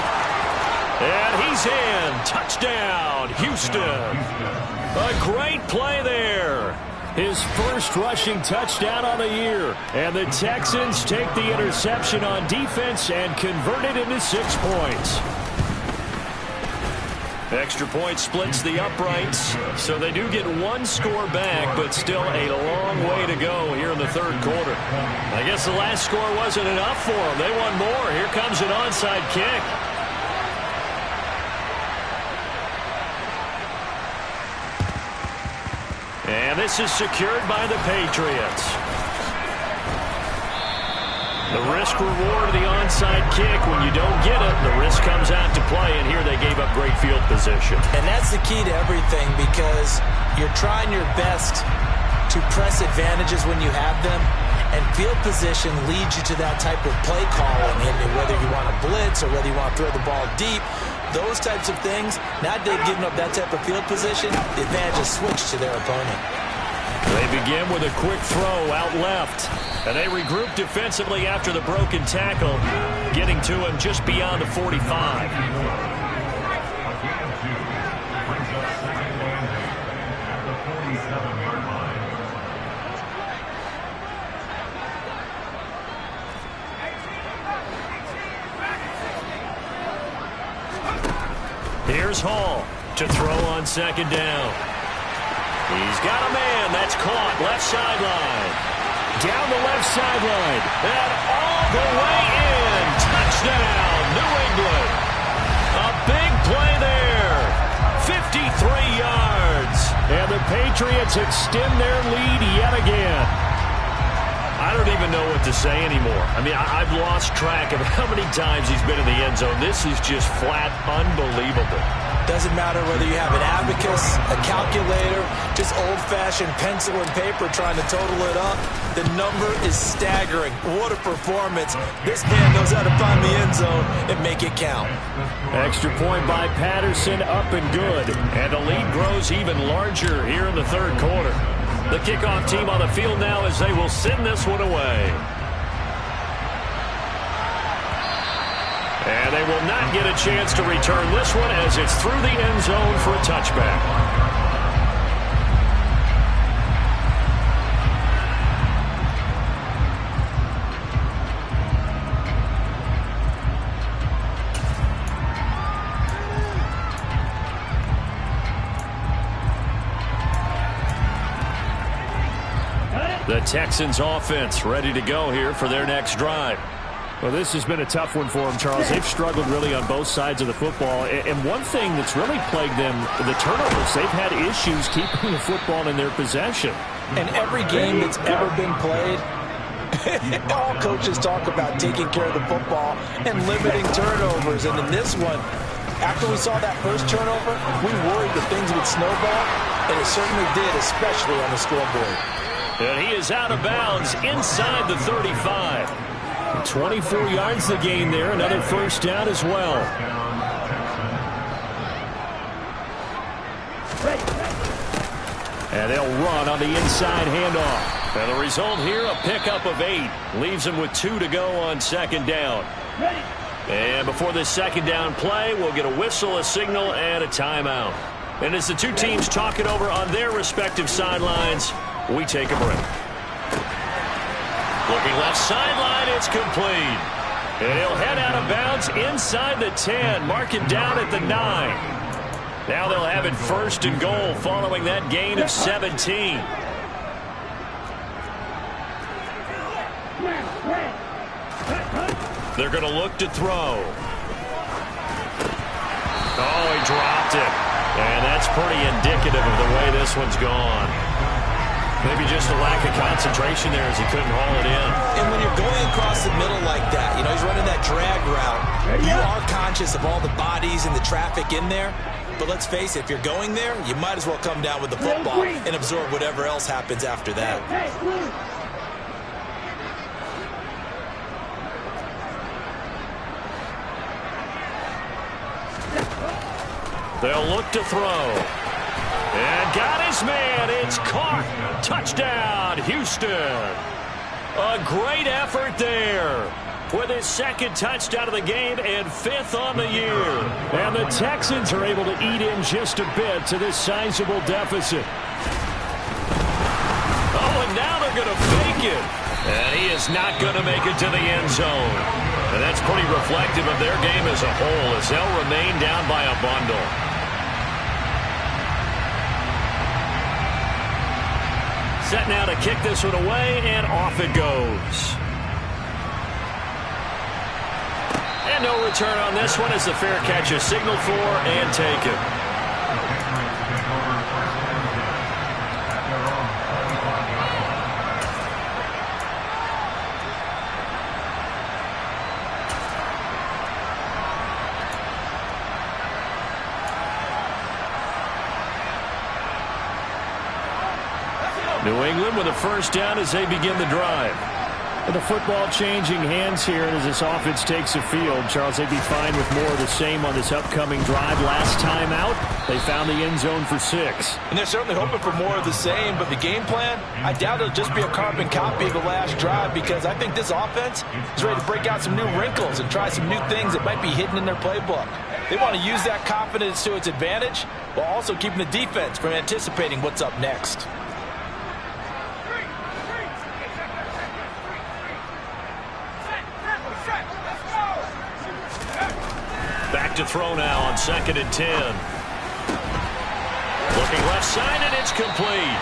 And he's in. Touchdown, Houston. A great play there. His first rushing touchdown on the year. And the Texans take the interception on defense and convert it into 6 points. Extra point splits the uprights, so they do get 1 score back, but still a long way to go here in the third quarter. I guess the last score wasn't enough for them. They want more. Here comes an onside kick. And this is secured by the Patriots. The risk-reward of the onside kick, when you don't get it, the risk comes out to play, and here they gave up great field position. And that's the key to everything, because you're trying your best to press advantages when you have them, and field position leads you to that type of play calling, and whether you want to blitz or whether you want to throw the ball deep, those types of things, now they've given up that type of field position, the advantage is switched to their opponent. They begin with a quick throw out left. And they regroup defensively after the broken tackle, getting to him just beyond the 45. Here's Hall to throw on second down. He's got a man. That's caught. Left sideline. Down the left sideline. And all the way in. Touchdown, New England. A big play there. 53 yards. And the Patriots extend their lead yet again. I don't even know what to say anymore. I mean, I've lost track of how many times he's been in the end zone. This is just flat unbelievable. Doesn't matter whether you have an abacus, a calculator, just old-fashioned pencil and paper trying to total it up. The number is staggering. What a performance. This man knows how to find the end zone and make it count. Extra point by Patterson, up and good. And the lead grows even larger here in the third quarter. The kickoff team on the field now as they will send this one away. And they will not get a chance to return this one as it's through the end zone for a touchback. The Texans offense ready to go here for their next drive. Well, this has been a tough one for them, Charles. They've struggled really on both sides of the football. And one thing that's really plagued them, the turnovers. They've had issues keeping the football in their possession. And every game that's ever been played, all coaches talk about taking care of the football and limiting turnovers. And in this one, after we saw that first turnover, we worried that things would snowball, and it certainly did, especially on the scoreboard. And he is out of bounds inside the 35. 24 yards the gain there. Another first down as well. And they'll run on the inside handoff. And the result here, a pickup of 8. Leaves them with 2 to go on second down. And before this second down play, we'll get a whistle, a signal, and a timeout. And as the two teams talk it over on their respective sidelines, we take a break. Looking left sideline, it's complete. And he'll head out of bounds inside the 10. Mark him down at the 9. Now they'll have it first and goal following that gain of 17. They're going to look to throw. Oh, he dropped it. And that's pretty indicative of the way this one's gone. Maybe just a lack of concentration there as he couldn't haul it in. And when you're going across the middle like that, you know, he's running that drag route. You are conscious of all the bodies and the traffic in there. But let's face it, if you're going there, you might as well come down with the football and absorb whatever else happens after that. They'll look to throw. And got his man. It's caught. Touchdown, Houston. A great effort there. With his second touchdown of the game and 5th on the year. And the Texans are able to eat in just a bit to this sizable deficit. Oh, and now they're going to fake it. And he is not going to make it to the end zone. And that's pretty reflective of their game as a whole as they'll remain down by a bundle. Set now to kick this one away, and off it goes. And no return on this one as the fair catch is signaled for and taken. New England with a first down as they begin the drive. And the football changing hands here as this offense takes the field. Charles, they'd be fine with more of the same on this upcoming drive. Last time out, they found the end zone for 6. And they're certainly hoping for more of the same, but the game plan, I doubt it'll just be a carbon copy of the last drive because I think this offense is ready to break out some new wrinkles and try some new things that might be hidden in their playbook. They want to use that confidence to its advantage while also keeping the defense from anticipating what's up next. Back to throw now on 2nd and 10. Looking left side, and it's complete.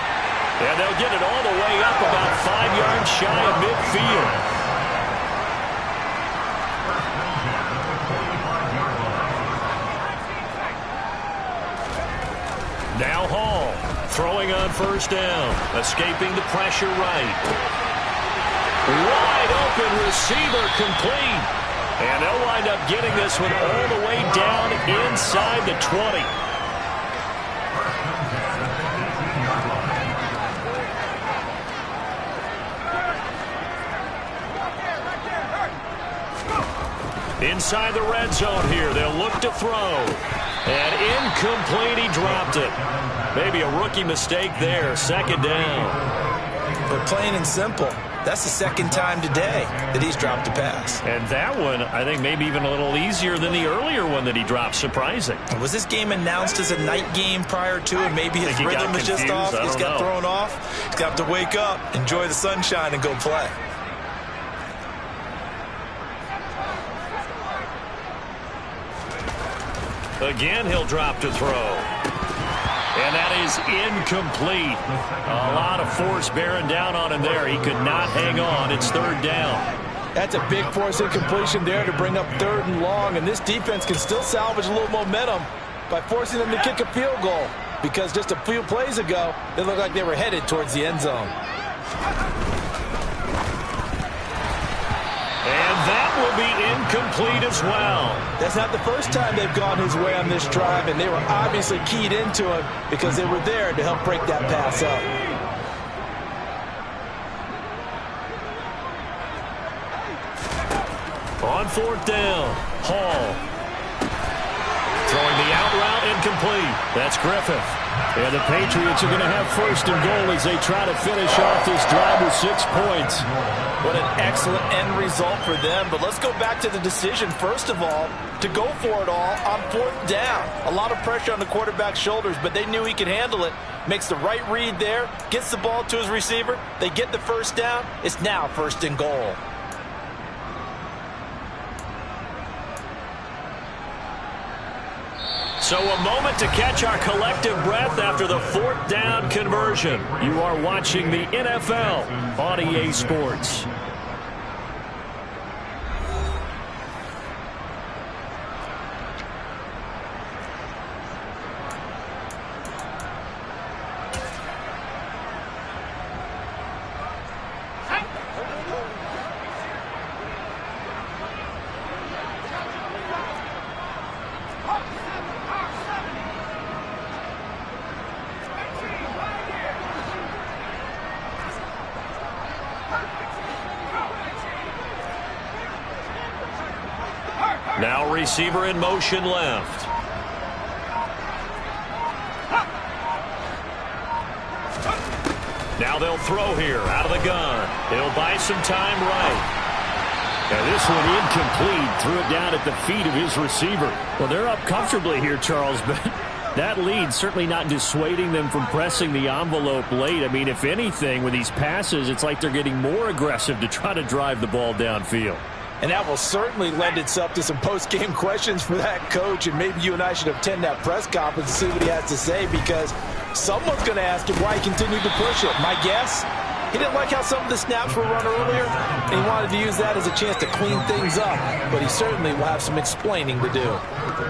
And they'll get it all the way up about 5 yards shy of midfield. Now Hall throwing on first down, escaping the pressure right. Wide open receiver complete. And they'll wind up getting this one all the way down inside the 20. Inside the red zone here, they'll look to throw. And incomplete, he dropped it. Maybe a rookie mistake there, 2nd down. But plain and simple, that's the 2nd time today that he's dropped a pass. And that one, I think, maybe even a little easier than the earlier one that he dropped. Surprising. Was this game announced as a night game prior to it? Maybe his rhythm was just off. He's got thrown off. He's got to wake up, enjoy the sunshine, and go play. Again, he'll drop to throw. And that is incomplete. A lot of force bearing down on him there. He could not hang on. It's third down. That's a big force incompletion there to bring up third and long. And this defense can still salvage a little momentum by forcing them to kick a field goal. Because just a few plays ago, they looked like they were headed towards the end zone. And that will be incomplete as well. That's not the first time they've gone his way on this drive, and they were obviously keyed into it because they were there to help break that pass up. On fourth down, Hall. Throwing the out route incomplete. That's Griffith. And the Patriots are going to have first and goal as they try to finish off this drive with 6 points. What an excellent end result for them. But let's go back to the decision, first of all, to go for it all on fourth down. A lot of pressure on the quarterback's shoulders, but they knew he could handle it. Makes the right read there, gets the ball to his receiver. They get the first down. It's now first and goal. So a moment to catch our collective breath after the fourth down conversion. You are watching the NFL on EA Sports. Now receiver in motion left. Now they'll throw here out of the gun. He'll buy some time right. And this one incomplete. Threw it down at the feet of his receiver. Well, they're up comfortably here, Charles, but that lead certainly not dissuading them from pressing the envelope late. I mean, if anything, with these passes, it's like they're getting more aggressive to try to drive the ball downfield. And that will certainly lend itself to some post-game questions for that coach. And maybe you and I should attend that press conference and see what he has to say, because someone's going to ask him why he continued to push it. My guess, he didn't like how some of the snaps were run earlier, and he wanted to use that as a chance to clean things up. But he certainly will have some explaining to do.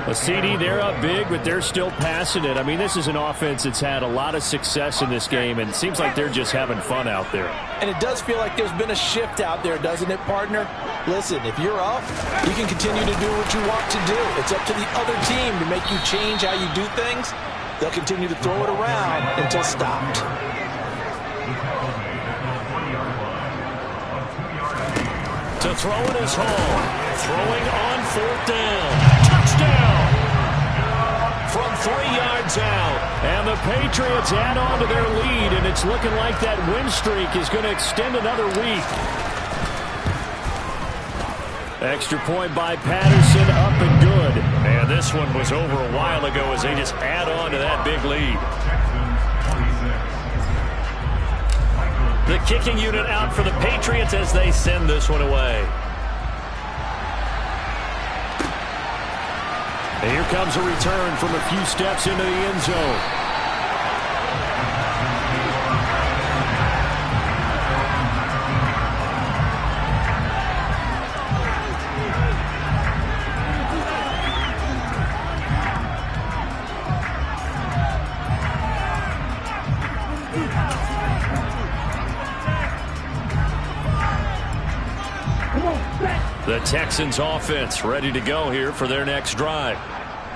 A CD, they're up big, but they're still passing it. I mean, this is an offense that's had a lot of success in this game, and it seems like they're just having fun out there. And it does feel like there's been a shift out there, doesn't it, partner? Listen, if you're up, you can continue to do what you want to do. It's up to the other team to make you change how you do things. They'll continue to throw it around until stopped. To throw it is Hall. Throwing on fourth down. Touchdown! From 3 yards out. And the Patriots add on to their lead, and it's looking like that win streak is going to extend another week. Extra point by Patterson, up and good. And this one was over a while ago as they just add on to that big lead. The kicking unit out for the Patriots as they send this one away. And here comes a return from a few steps into the end zone. The Texans offense ready to go here for their next drive.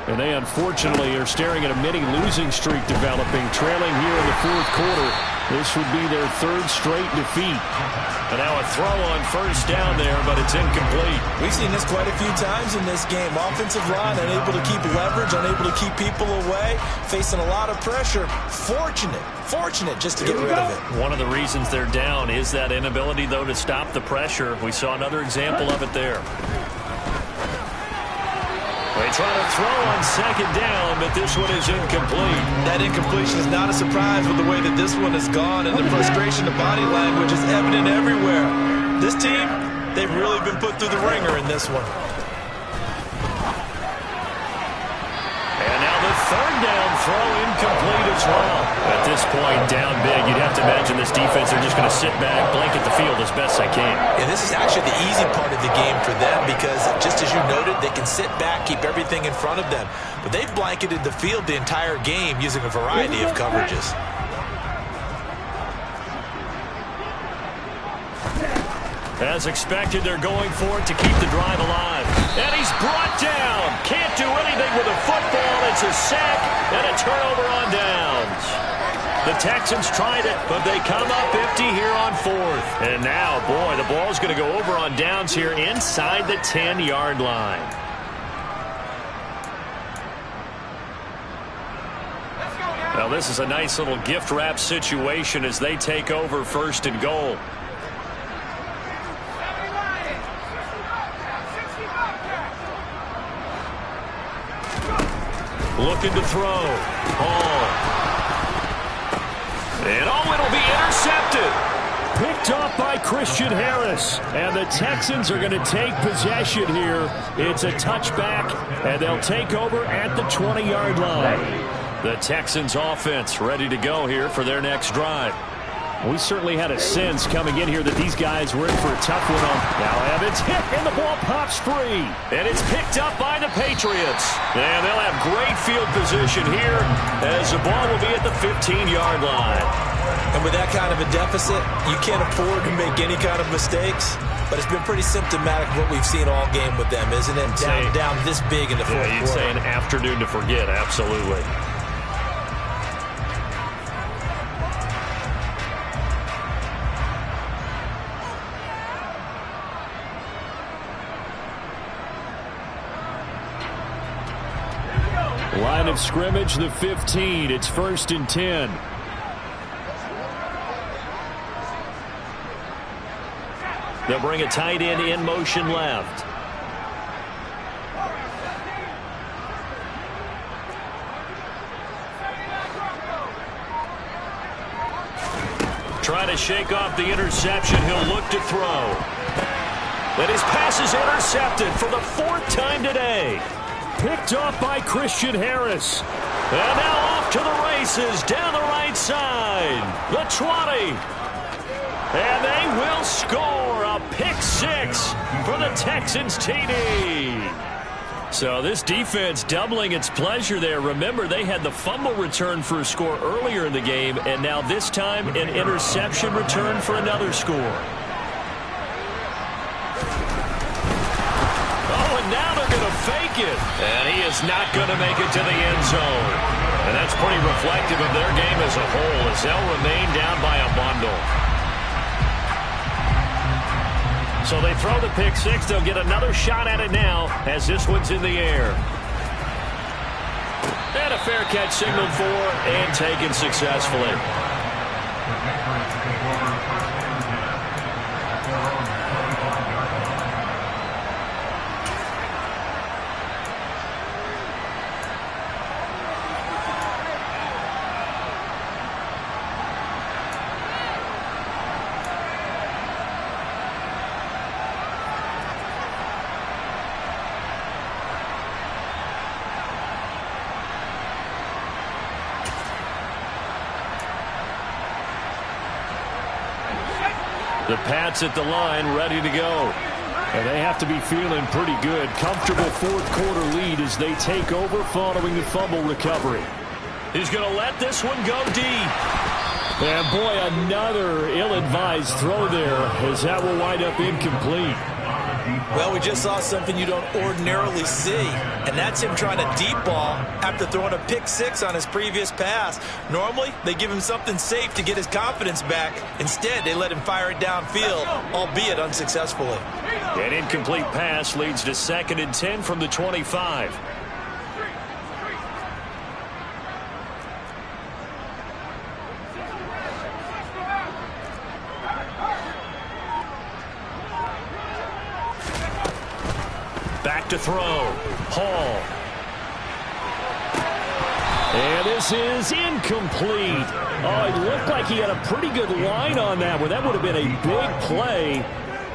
And they unfortunately are staring at a mini losing streak developing, trailing here in the fourth quarter. This would be their third straight defeat. And now a throw on first down there, but it's incomplete. We've seen this quite a few times in this game. Offensive line unable to keep leverage, unable to keep people away, facing a lot of pressure. Fortunate just to get rid of it. One of the reasons they're down is that inability, though, to stop the pressure. We saw another example of it there. They try to throw on second down, but this one is incomplete. That incompletion is not a surprise with the way that this one has gone, and the frustration, the body language is evident everywhere. This team, they've really been put through the ringer in this one. And now the third down throw incomplete as well. At this point, down big, you'd have to imagine this defense, they're just going to sit back, blanket the field as best they can. And this is actually the easy part of the game for them because, just as you noted, they can sit back, keep everything in front of them. But they've blanketed the field the entire game using a variety of coverages. As expected, they're going for it to keep the drive alive. And he's brought down. Can't do anything with a football. It's a sack and a turnover on downs. The Texans tried it, but they come up empty here on fourth. And now, boy, the ball's going to go over on downs here inside the 10-yard line. Now, this is a nice little gift wrap situation as they take over first and goal. Looking to throw. Hall. And it'll be intercepted. Picked off by Christian Harris. And the Texans are going to take possession here. It's a touchback, and they'll take over at the 20-yard line. The Texans offense ready to go here for their next drive. We certainly had a sense coming in here that these guys were in for a tough one. Now Evans hit, and the ball pops free. And it's picked up by the Patriots. And they'll have great field position here as the ball will be at the 15-yard line. And with that kind of a deficit, you can't afford to make any kind of mistakes. But it's been pretty symptomatic of what we've seen all game with them, isn't it? Down this big in the fourth quarter. You'd say an afternoon to forget, absolutely. Line of scrimmage, the 15. It's 1st and 10. They'll bring a tight end in motion left. Trying to shake off the interception. He'll look to throw. And his pass is intercepted for the 4th time today. Picked off by Christian Harris. And now off to the races down the right side. The 20. And they will score a pick 6 for the Texans TD. So this defense doubling its pleasure there. Remember, they had the fumble return for a score earlier in the game, and now this time an interception return for another score. Now they're going to fake it. And he is not going to make it to the end zone. And that's pretty reflective of their game as a whole as they'll remain down by a bundle. So they throw the pick 6. They'll get another shot at it now as this one's in the air. And a fair catch signaled for and taken successfully. The Pats at the line, ready to go. And they have to be feeling pretty good. Comfortable 4th quarter lead as they take over following the fumble recovery. He's going to let this one go deep. And boy, another ill-advised throw there as that will wind up incomplete. Well, we just saw something you don't ordinarily see, and that's him trying to deep ball after throwing a pick 6 on his previous pass. Normally, they give him something safe to get his confidence back. Instead, they let him fire it downfield, albeit unsuccessfully. An incomplete pass leads to 2nd and 10 from the 25. Back to throw. Hall. And this is incomplete. Oh, it looked like he had a pretty good line on that one. That would have been a big play,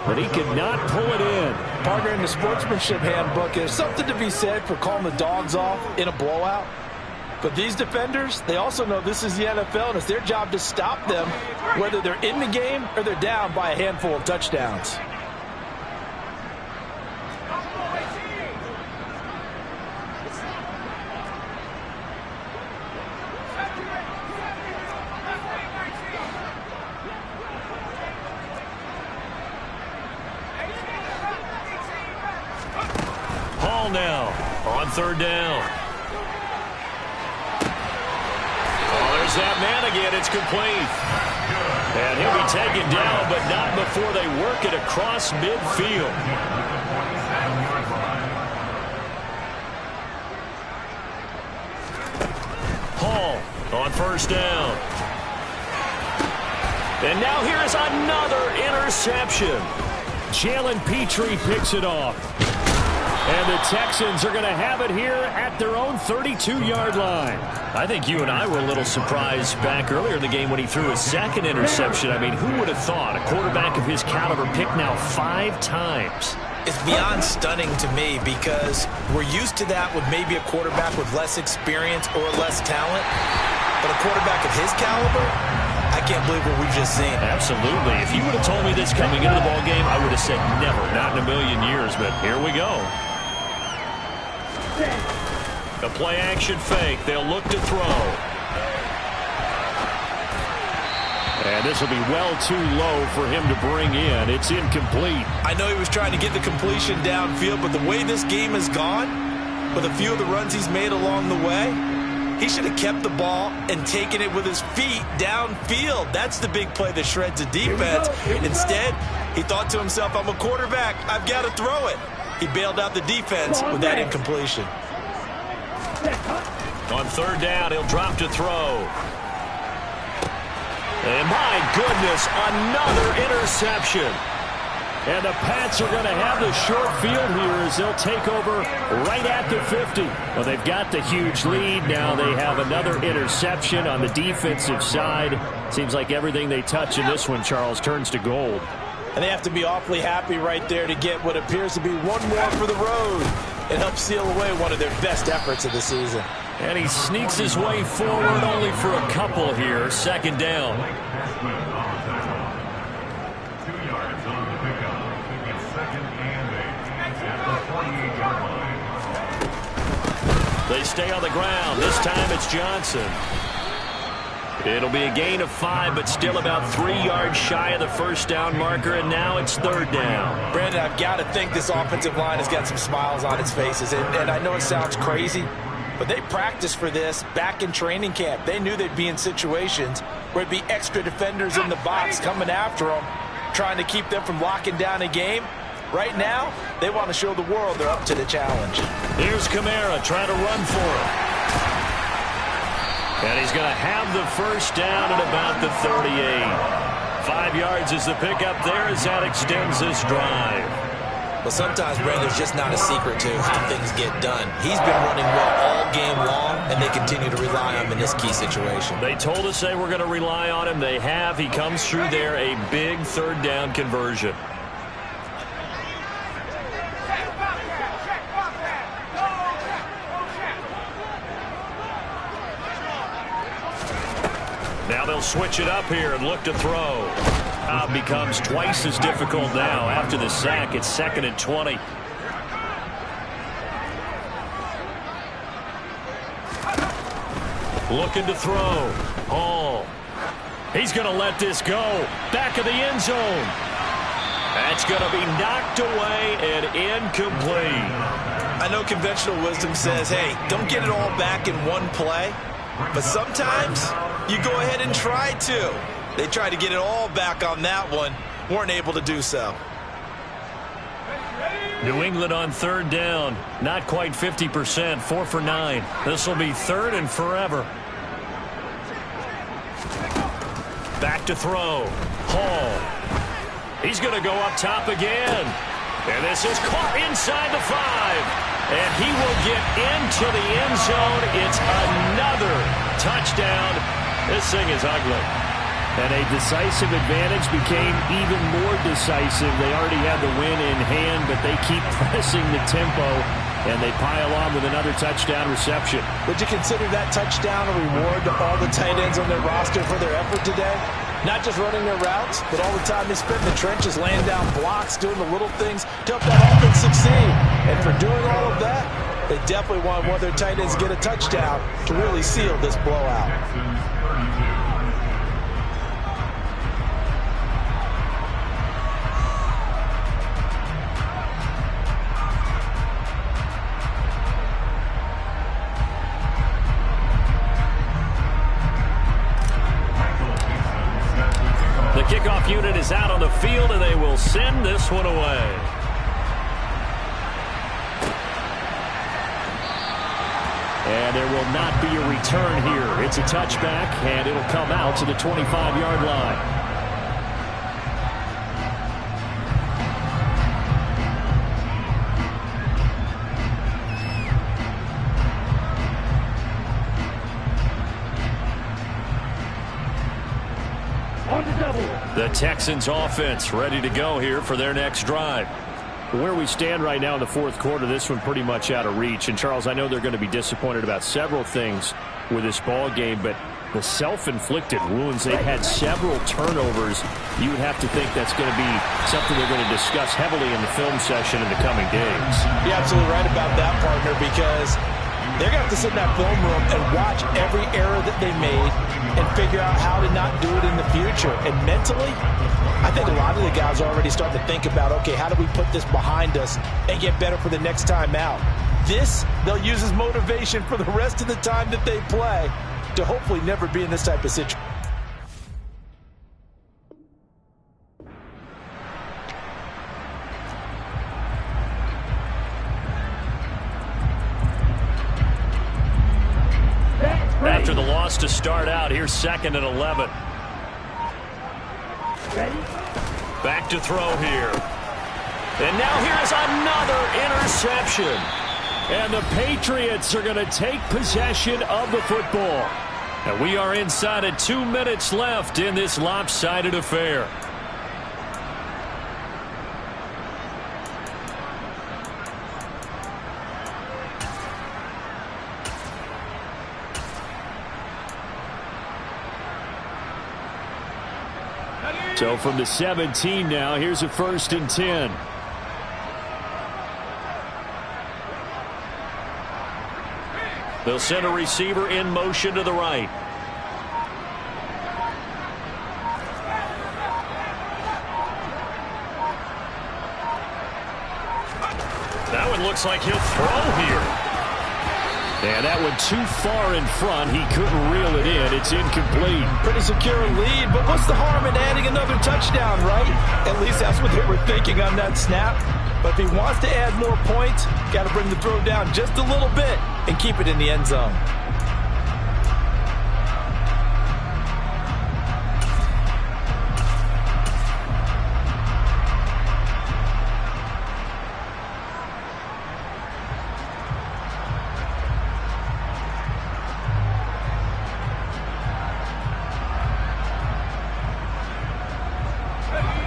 but he could not pull it in. Partner, in the sportsmanship handbook, there's something to be said for calling the dogs off in a blowout. But these defenders, they also know this is the NFL, and it's their job to stop them, whether they're in the game or they're down by a handful of touchdowns. Hall now on third down. There's that man again. It's complete. And he'll be taken down, but not before they work it across midfield. Hall on first down. And now here's another interception. Jalen Petrie picks it off. And the Texans are going to have it here at their own 32-yard line. I think you and I were a little surprised back earlier in the game when he threw his second interception. I mean, who would have thought a quarterback of his caliber picked now 5 times? It's beyond stunning to me because we're used to that with maybe a quarterback with less experience or less talent. But a quarterback of his caliber, I can't believe what we've just seen. Absolutely. If you would have told me this coming into the ballgame, I would have said never, not in a million years. But here we go. A play-action fake. They'll look to throw. And this will be well too low for him to bring in. It's incomplete. I know he was trying to get the completion downfield, but the way this game has gone, with a few of the runs he's made along the way, he should have kept the ball and taken it with his feet downfield. That's the big play that shreds the defense. Instead, he thought to himself, I'm a quarterback. I've got to throw it. He bailed out the defense with that incompletion. On third down, he'll drop to throw. And my goodness, another interception. And the Pats are going to have the short field here as they'll take over right at the 50. Well, they've got the huge lead. Now they have another interception on the defensive side. Seems like everything they touch in this one, Charles, turns to gold. And they have to be awfully happy right there to get what appears to be one more for the road. It helps seal away one of their best efforts of the season. And he sneaks his way forward only for a couple here. Second down. They stay on the ground. This time it's Johnson. It'll be a gain of 5, but still about 3 yards shy of the first down marker, and now it's third down. Brandon, I've got to think this offensive line has got some smiles on its faces, and I know it sounds crazy, but they practiced for this back in training camp. They knew they'd be in situations where it'd be extra defenders in the box coming after them, trying to keep them from locking down a game. Right now, they want to show the world they're up to the challenge. Here's Kamara trying to run for it. And he's going to have the first down at about the 38. 5 yards is the pickup there as that extends this drive. Well, sometimes, Brandon, there's just not a secret to how things get done. He's been running well all game long, and they continue to rely on him in this key situation. They told us they were going to rely on him. They have. He comes through there, a big third down conversion. Now they'll switch it up here and look to throw. Becomes twice as difficult now after the sack. It's 2nd and 20. Looking to throw. Hall. He's going to let this go. Back of the end zone. That's going to be knocked away and incomplete. I know conventional wisdom says, hey, don't get it all back in one play. But sometimes you go ahead and try to. They tried to get it all back on that one. Weren't able to do so. New England on third down. Not quite 50%. 4 for 9. This will be third and forever. Back to throw. Hall. He's going to go up top again. And this is caught inside the 5. And he will get into the end zone. It's another touchdown. This thing is ugly. And a decisive advantage became even more decisive. They already had the win in hand, but they keep pressing the tempo. and they pile on with another touchdown reception. Would you consider that touchdown a reward to all the tight ends on their roster for their effort today? Not just running their routes, but all the time they spent in the trenches, laying down blocks, doing the little things to help that offense succeed. And for doing all of that, they definitely want one of their tight ends to get a touchdown to really seal this blowout. The kickoff unit is out on the field, and they will send this one away. And there will not be a return here. It's a touchback, and it'll come out to the 25-yard line. The Texans offense ready to go here for their next drive. Where we stand right now in the fourth quarter, this one pretty much out of reach. And, Charles, I know they're going to be disappointed about several things with this ball game, but the self-inflicted wounds, they've had several turnovers. You would have to think that's going to be something they're going to discuss heavily in the film session in the coming days. You're absolutely right about that, partner, because they're going to have to sit in that film room and watch every error that they made and figure out how to not do it in the future. And mentally, I think a lot of the guys are already starting to think about, okay, how do we put this behind us and get better for the next time out? This, they'll use as motivation for the rest of the time that they play to hopefully never be in this type of situation. After the loss to start out, here's 2nd and 11. Back to throw here. And now here's another interception. And the Patriots are going to take possession of the football. And we are inside of 2 minutes left in this lopsided affair. So from the 17 now, here's a 1st and 10. They'll send a receiver in motion to the right. That one looks like he'll throw here. And that one too far in front. He couldn't reel it in. It's incomplete. Pretty secure lead, but what's the harm in adding another touchdown, right? At least that's what they were thinking on that snap. But if he wants to add more points, got to bring the throw down just a little bit and keep it in the end zone.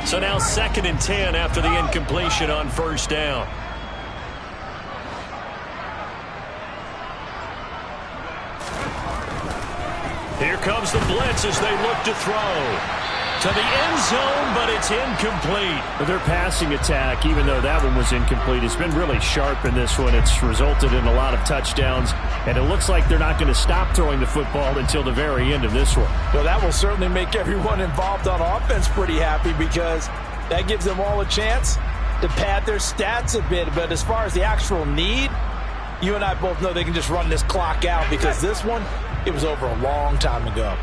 So now 2nd and 10 after the incompletion on 1st down. Here comes the blitz as they look to throw. To the end zone, but it's incomplete. Their passing attack, even though that one was incomplete, has been really sharp in this one. It's resulted in a lot of touchdowns, and it looks like they're not going to stop throwing the football until the very end of this one. Well, that will certainly make everyone involved on offense pretty happy because that gives them all a chance to pad their stats a bit. But as far as the actual need, you and I both know they can just run this clock out because this one, it was over a long time ago.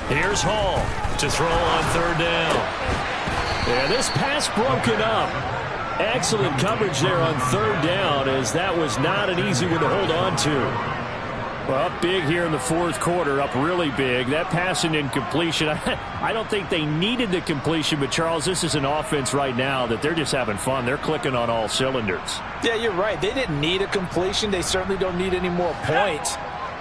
Here's Hall to throw on 3rd down. Yeah, this pass broken up. Excellent coverage there on 3rd down, as that was not an easy one to hold on to. Well, up big here in the fourth quarter, up really big. That passing incompletion, I don't think they needed the completion, but Charles, this is an offense right now that they're just having fun. They're clicking on all cylinders. Yeah, you're right. They didn't need a completion. They certainly don't need any more points,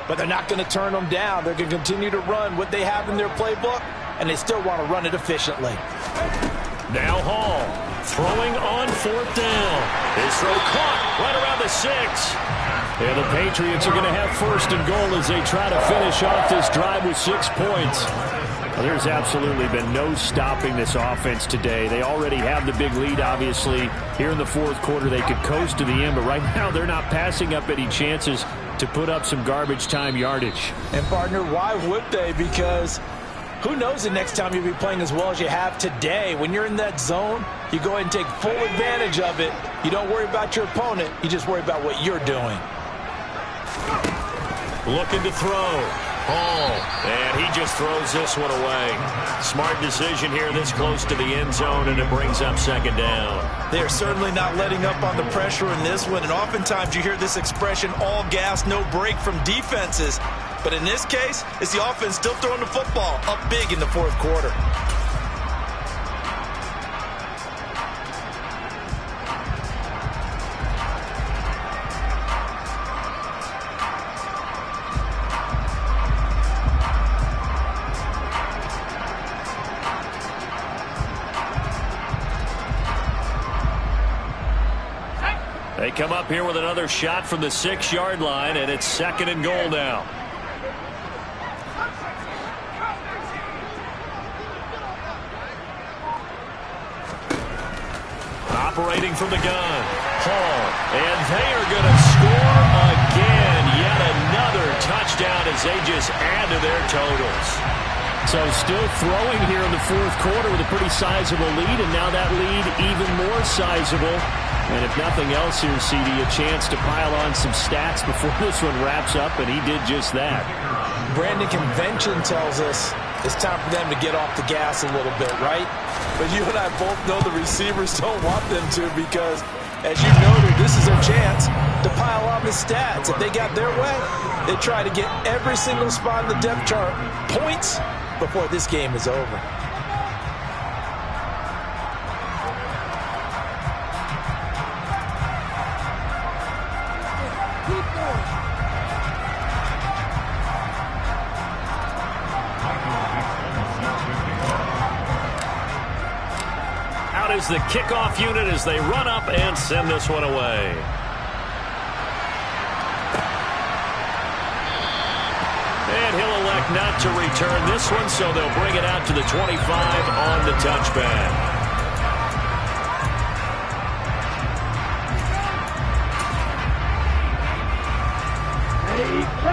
but they're not going to turn them down. They're going to continue to run what they have in their playbook, and they still want to run it efficiently. Now Hall throwing on fourth down. His throw caught right around the 6. Yeah, the Patriots are going to have first and goal as they try to finish off this drive with 6 points. Well, there's absolutely been no stopping this offense today. They already have the big lead, obviously. Here in the fourth quarter, they could coast to the end, but right now they're not passing up any chances to put up some garbage time yardage. And, partner, why would they? Because who knows the next time you'll be playing as well as you have today. When you're in that zone, you go ahead and take full advantage of it. You don't worry about your opponent. You just worry about what you're doing. Looking to throw. Hall. And he just throws this one away. Smart decision here this close to the end zone, and it brings up second down. They're certainly not letting up on the pressure in this one, and oftentimes you hear this expression, all gas, no break from defenses. But in this case, it's the offense still throwing the football up big in the fourth quarter. They come up here with another shot from the 6-yard line, and it's second and goal now. Operating from the gun, Hall, and they are going to score again. Yet another touchdown as they just add to their totals. So still throwing here in the fourth quarter with a pretty sizable lead, and now that lead even more sizable. And if nothing else here, CD, a chance to pile on some stats before this one wraps up, and he did just that. Brandon, convention tells us it's time for them to get off the gas a little bit, right? But you and I both know the receivers don't want them to because, as you noted, this is their chance to pile on the stats. If they got their way, they try to get every single spot in the depth chart points before this game is over. Is the kickoff unit as they run up and send this one away. And he'll elect not to return this one, so they'll bring it out to the 25 on the touchback.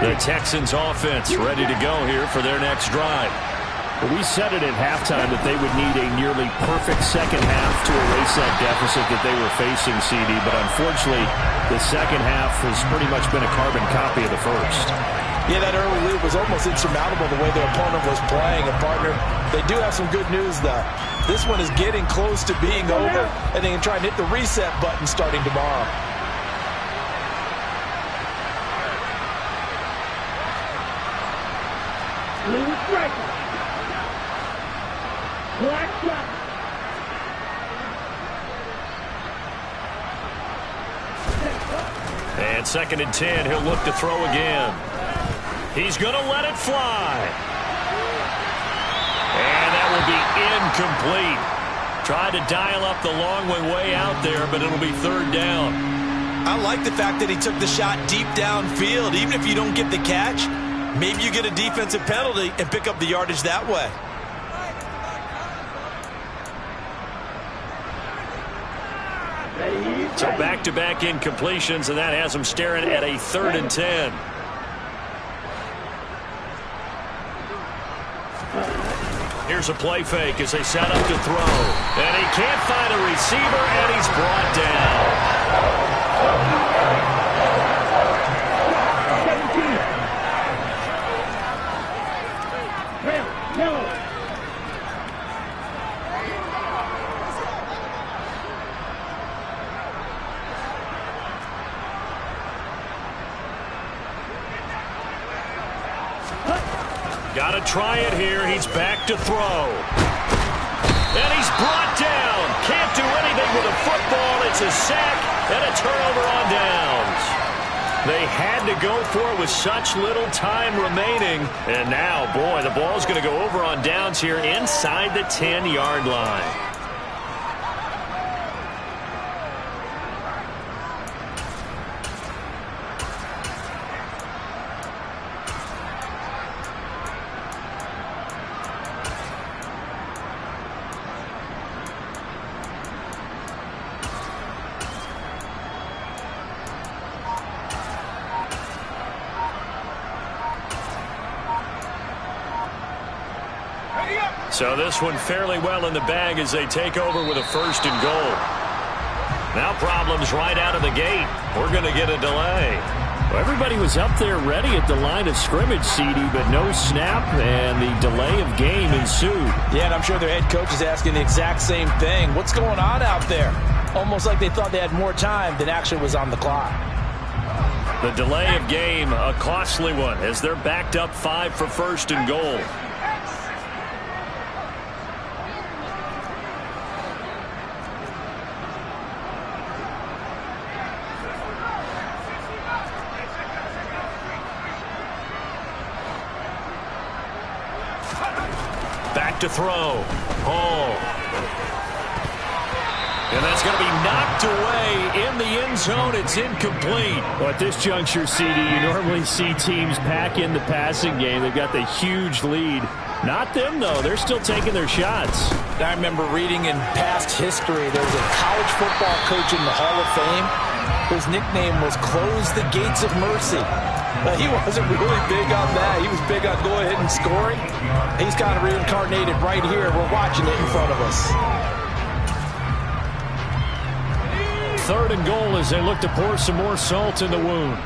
The Texans offense ready to go here for their next drive. We said it at halftime that they would need a nearly perfect second half to erase that deficit that they were facing, CD. But unfortunately, the second half has pretty much been a carbon copy of the first. Yeah, that early lead was almost insurmountable the way their opponent was playing. And, partner, they do have some good news, though. This one is getting close to being over, and they can try and hit the reset button starting tomorrow. And second and 10, he'll look to throw again. He's going to let it fly. And that will be incomplete. Tried to dial up the long way out there, but it'll be third down. I like the fact that he took the shot deep downfield. Even if you don't get the catch, maybe you get a defensive penalty and pick up the yardage that way. So back-to-back incompletions, and that has them staring at a third and 10. Here's a play fake as they set up to throw. And he can't find a receiver, and he's brought down. Got to try it here. He's back to throw. And he's brought down. Can't do anything with a football. It's a sack and a turnover on downs. They had to go for it with such little time remaining. And now, boy, the ball's going to go over on downs here inside the 10-yard line. So this one fairly well in the bag as they take over with a 1st and goal. Now problems right out of the gate. We're going to get a delay. Well, everybody was up there ready at the line of scrimmage, CD, but no snap, and the delay of game ensued. Yeah, and I'm sure their head coach is asking the exact same thing. What's going on out there? Almost like they thought they had more time than actually was on the clock. The delay of game, a costly one, as they're backed up 5 for 1st and goal. Back to throw. Hall. And that's going to be knocked away in the end zone. It's incomplete. Well, at this juncture, CD, you normally see teams pack in the passing game. They've got the huge lead. Not them, though. They're still taking their shots. I remember reading in past history, there was a college football coach in the Hall of Fame whose nickname was Close the Gates of Mercy. He wasn't really big on that. He was big on go ahead and scoring. He's kind of reincarnated right here. We're watching it in front of us. 3rd and goal as they look to pour some more salt in the wound.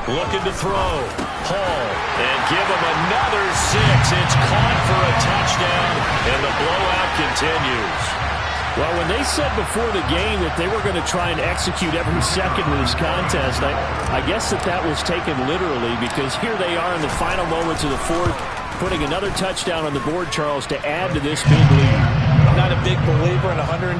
Looking to throw. Hall. And give him another 6. It's caught for a touchdown, and the blowout continues. Well, when they said before the game that they were going to try and execute every second of this contest, I guess that was taken literally, because here they are in the final moments of the 4th, putting another touchdown on the board, Charles, to add to this big lead. I'm not a big believer in 110%,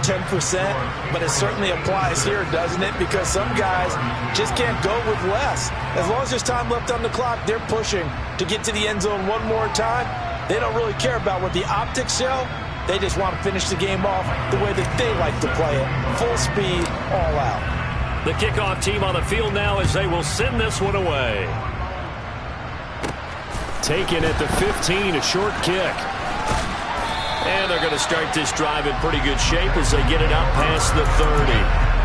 but it certainly applies here, doesn't it? Because some guys just can't go with less. As long as there's time left on the clock, they're pushing to get to the end zone one more time. They don't really care about what the optics show. They just want to finish the game off the way that they like to play it. Full speed, all out. The kickoff team on the field now as they will send this one away. Taken at the 15, a short kick. And they're going to start this drive in pretty good shape as they get it up past the 30.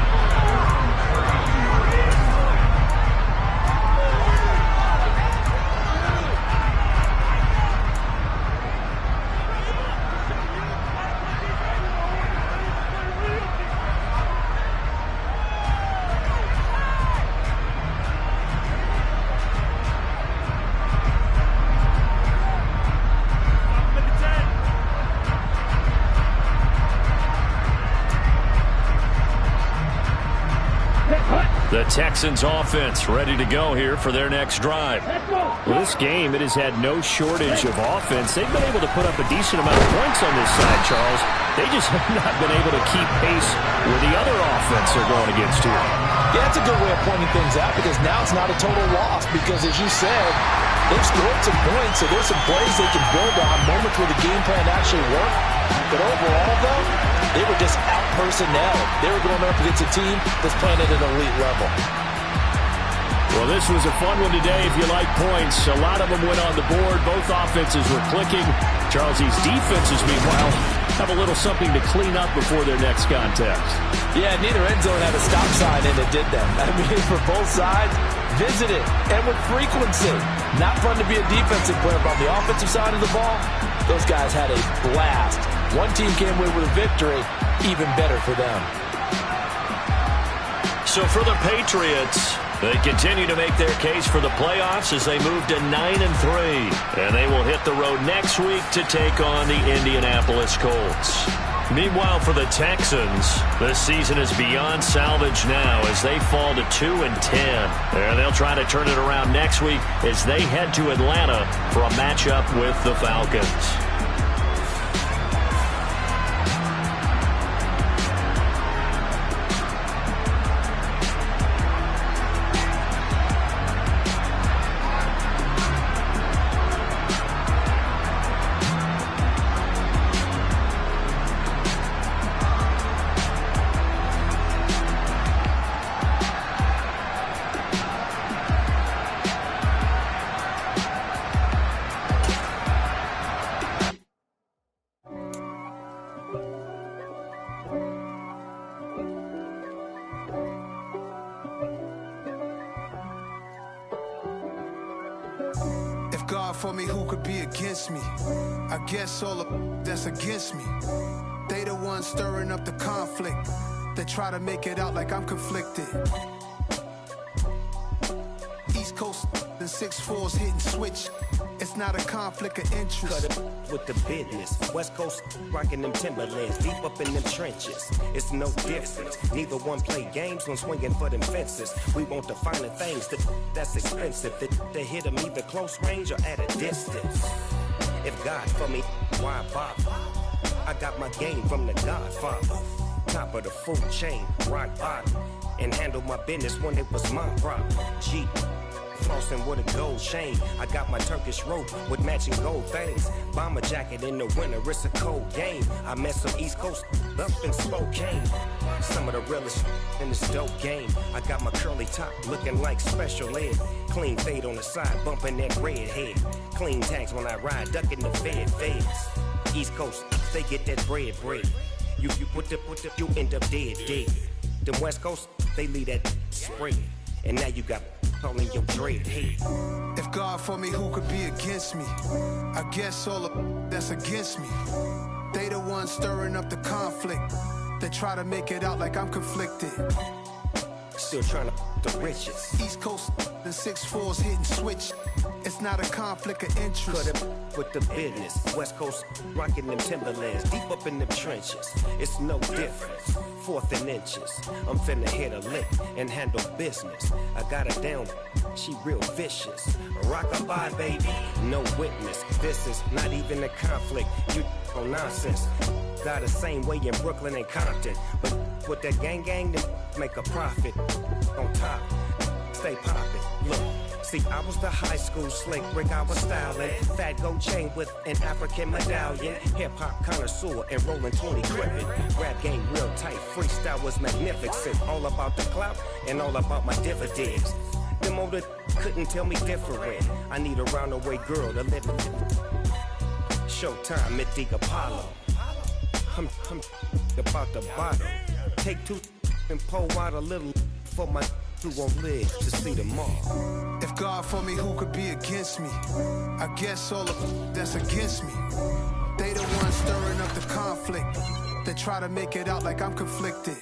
The Texans offense ready to go here for their next drive. Well, this game, it has had no shortage of offense. They've been able to put up a decent amount of points on this side, Charles. They just have not been able to keep pace with the other offense they're going against here. Yeah, it's a good way of pointing things out, because now it's not a total loss, because as you said, they've scored some points, so there's some plays they can build on, moments where the game plan actually worked. But overall, though, they were just out-personnel. They were going up against a team that's playing at an elite level. Well, this was a fun one today if you like points. A lot of them went on the board. Both offenses were clicking. Charles, these defenses, meanwhile, have a little something to clean up before their next contest. Yeah, neither end zone had a stop sign in it, did them. I mean, for both sides, visited and with frequency. Not fun to be a defensive player, but on the offensive side of the ball, those guys had a blast. One team came away with a victory, even better for them. So for the Patriots, they continue to make their case for the playoffs as they move to 9-3. And they will hit the road next week to take on the Indianapolis Colts. Meanwhile, for the Texans, this season is beyond salvage now as they fall to 2-10. And they'll try to turn it around next week as they head to Atlanta for a matchup with the Falcons. God for me, who could be against me? I guess all of that's against me. They the ones stirring up the conflict. They try to make it out like I'm conflicted. East Coast and 6'4's hitting switch. It's not a conflict of interest. Cut it with the business. West Coast rocking them Timberlands, deep up in them trenches. It's no difference. Neither one play games when swinging for them fences. We want the finer things that's expensive. They hit them either close range or at a distance. If God for me, why bother? I got my game from the Godfather. Top of the food chain, rock bottom. And handle my business when it was my problem. G. Flossing with a gold chain. I got my Turkish rope with matching gold things. Bomber jacket in the winter, it's a cold game. I met some East Coast up in Spokane. Some of the realest in this dope game. I got my curly top looking like special ed. Clean fade on the side, bumping that red head. Clean tags when I ride, ducking the feds. East Coast, they get that bread. You put the, you end up dead. Them West Coast, they leave that spread. And now you got calling your dread head. If God for me, who could be against me? I guess all of that's against me. They the ones stirring up the conflict. They try to make it out like I'm conflicted. Still trying to the riches. East Coast and 6'4's hitting switch. It's not a conflict of interest. Cut it with the business. West Coast rocking them Timberlands, deep up in them trenches. It's no difference. 4th and inches. I'm finna hit a lick and handle business. I got her down, she real vicious. Rock-a-bye, baby, no witness. This is not even a conflict. You on nonsense. Got the same way in Brooklyn and Compton. But with that gang, then make a profit. On top, stay poppin'. Look. See, I was the high school slick Rick, I was styling. Fat gold chain with an African medallion. Hip-hop connoisseur and rolling 20 gripping. Rap game real tight, freestyle was magnificent. All about the clout and all about my dividends. Them older couldn't tell me different. I need a roundaway girl to live in. Showtime at the Apollo. I'm about the bottle. Take 2 and pour out a little for my who won't live to see tomorrow. If God for me, who could be against me? I guess all of that's against me. They the ones stirring up the conflict. They try to make it out like I'm conflicted.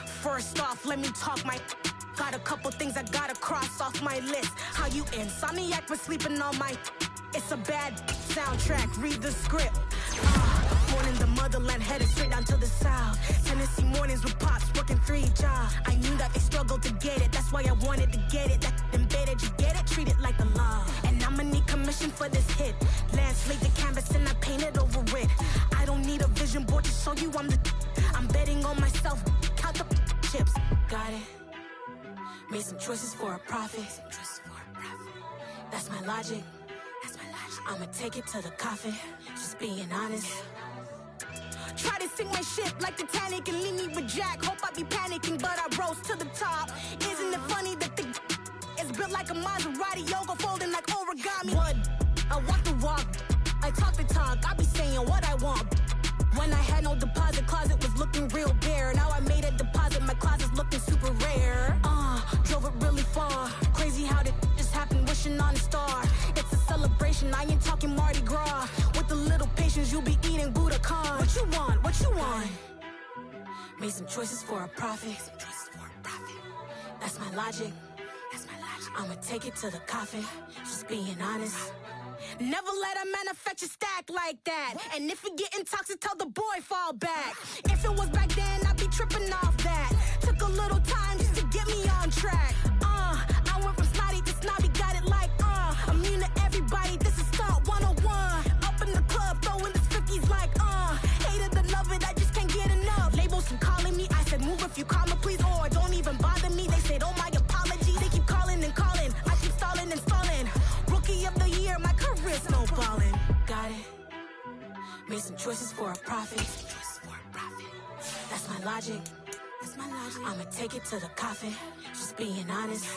First off, let me talk my... Got a couple things I gotta cross off my list. How you insomniac for sleeping on my... It's a bad soundtrack, read the script. Born in the motherland, headed straight down to the south. Tennessee mornings with pops, working 3 jobs. I knew that they struggled to get it, that's why I wanted to get it. That embedded, you get it, treat it like the law. And I'ma need commission for this hit. Lance laid the canvas and I painted over it. I don't need a vision board to show you I'm the... I'm betting on myself, count the chips. Got it. Made some choices for a profit. That's my logic. I'ma take it to the coffin. Just being honest. Try to sink my ship like Titanic and leave me with Jack. Hope I be panicking, but I rose to the top. Isn't it funny that the is built like a Maserati, yoga folding like origami? What? I walk the walk. I talk the talk. I be saying what I want. When I had no deposit, closet was looking real bare. Now I made a deposit, my closet's looking super rare. Drove it really far. Crazy how did just happen, wishing on a star. It's a celebration, I ain't talking Mardi Gras. With a little patience, you'll be eating Budokan. What you want? What you want? Made some choices for a profit. That's my logic. I'ma take it to the coffin, just being honest. Never let a manufacture stack like that. And if it getting toxic, tell the boy fall back. If it was back then, I'd be tripping off that. Took a little time just to get me on track. I went from snotty to snobby, got it like immune to everybody, this is Stunt 101. Up in the club, throwing this 50s like hate it or love it, I just can't get enough. Labels from calling me, I said move if you call me please, or don't even bother me. They said oh my apology, they keep calling and calling, I keep stalling and stalling. Rookie of the year, my career snowballing. Got it. Made some choices for a profit. That's my logic. I'ma take it to the coffin, just being honest.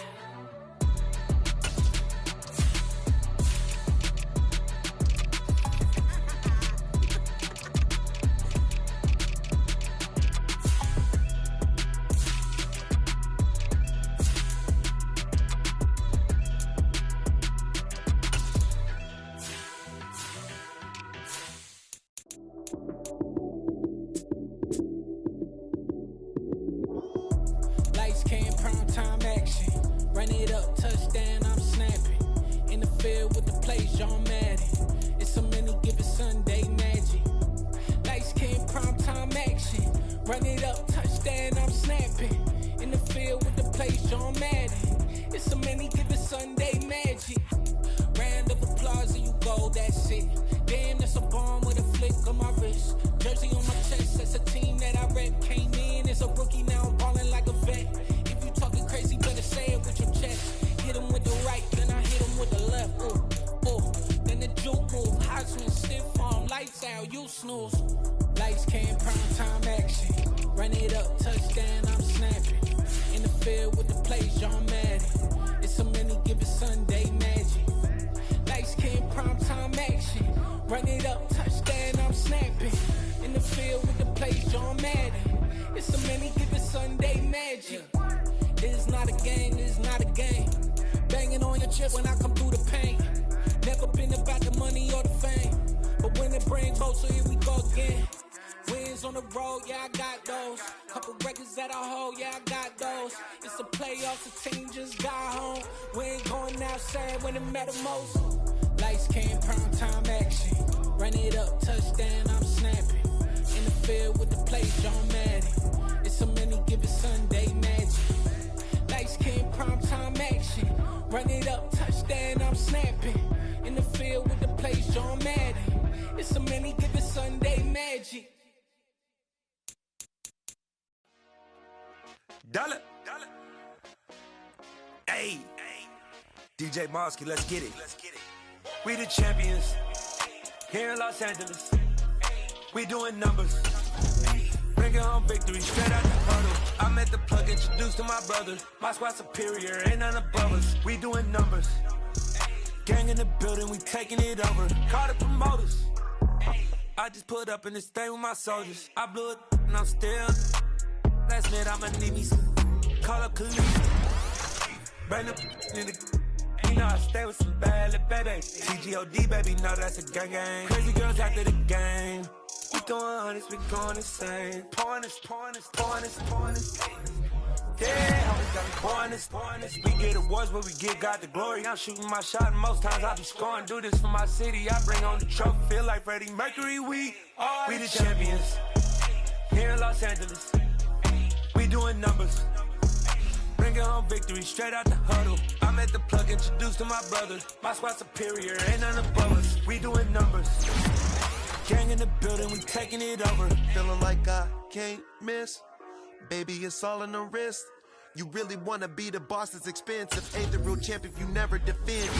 Hey, DJ Mosky, let's get it. We the champions here in Los Angeles. We doing numbers. Bringing home victory straight out the huddle. I'm at the plug, introduced to my brother. My squad superior, ain't none above us. We doing numbers. Gang in the building, we taking it over. Call the promoters. I just put up in this thing with my soldiers. I blew it and I'm still. Last minute I'ma need me some. Call up Khalid. Bring them in the. You know I stay with some bad little baby. TGOD baby, know that's a gang gang. Crazy girls after the game. We going honest, we going insane. Pouring us. Yeah, always got me pouring this. We get awards, but we give God the glory. I'm shooting my shot, and most times I be scoring. Do this for my city, I bring on the trophy. Feel like Freddie Mercury, we the champions here in Los Angeles. We doing numbers. Bringing home victory straight out the huddle. I'm at the plug, introduced to my brother. My squad superior, ain't none above us. We doing numbers. Gang in the building, we taking it over. Feeling like I can't miss. Baby, it's all in the wrist. You really wanna be the boss, it's expensive. Ain't the real champ if you never defend.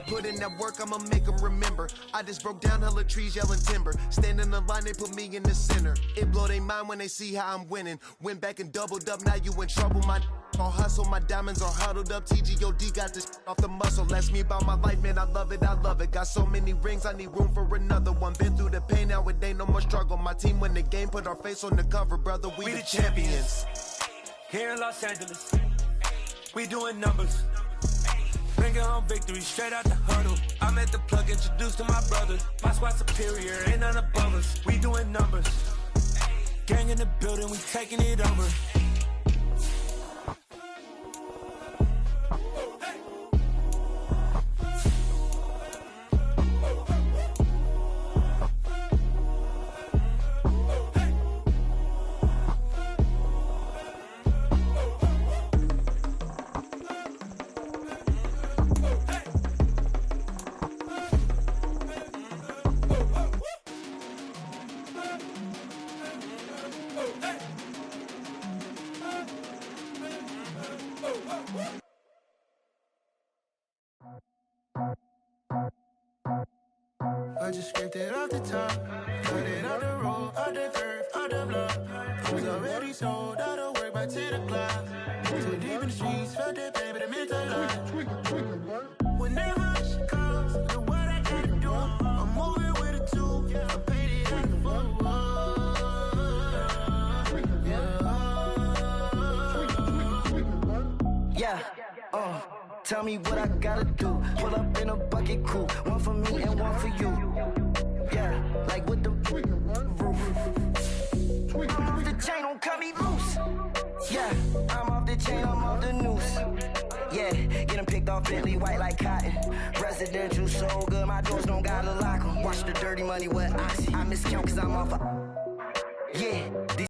Put in that work, I'ma make them remember. I just broke down hella trees, yelling timber. Stand in the line, they put me in the center. It blow their mind when they see how I'm winning. Went back and doubled up, now you in trouble. My all hustle, my diamonds are huddled up. TGOD got this off the muscle. Ask me about my life, man, I love it. Got so many rings, I need room for another one. Been through the pain, now it ain't no more struggle. My team win the game, put our face on the cover, brother. We the champions. Here in Los Angeles, we doing numbers. Bringing home victory straight out the huddle. I'm at the plug, introduced to my brother. My squad superior, ain't none above us. We doing numbers. Gang in the building, we taking it over. just scraped it off the top. Cut it out the road, out the curve, out the block. Was already sold, out of work by 10 o'clock. Too deep in the streets, felt that baby, the mental lie. Whenever she calls, the what I gotta do, I'm moving with a two. I paid it out the full. Yeah, tell me what I gotta do. Pull up in a bucket crew, one for me and one for you. Yeah, like with the roof. I'm off the chain, don't cut me loose. Yeah, I'm off the chain, I'm off the noose. Yeah, get them picked off Bentley, white like cotton. Residential so good, my doors don't gotta lock 'em. Watch the dirty money with Oxy. I miscount cause I'm off a... Yeah.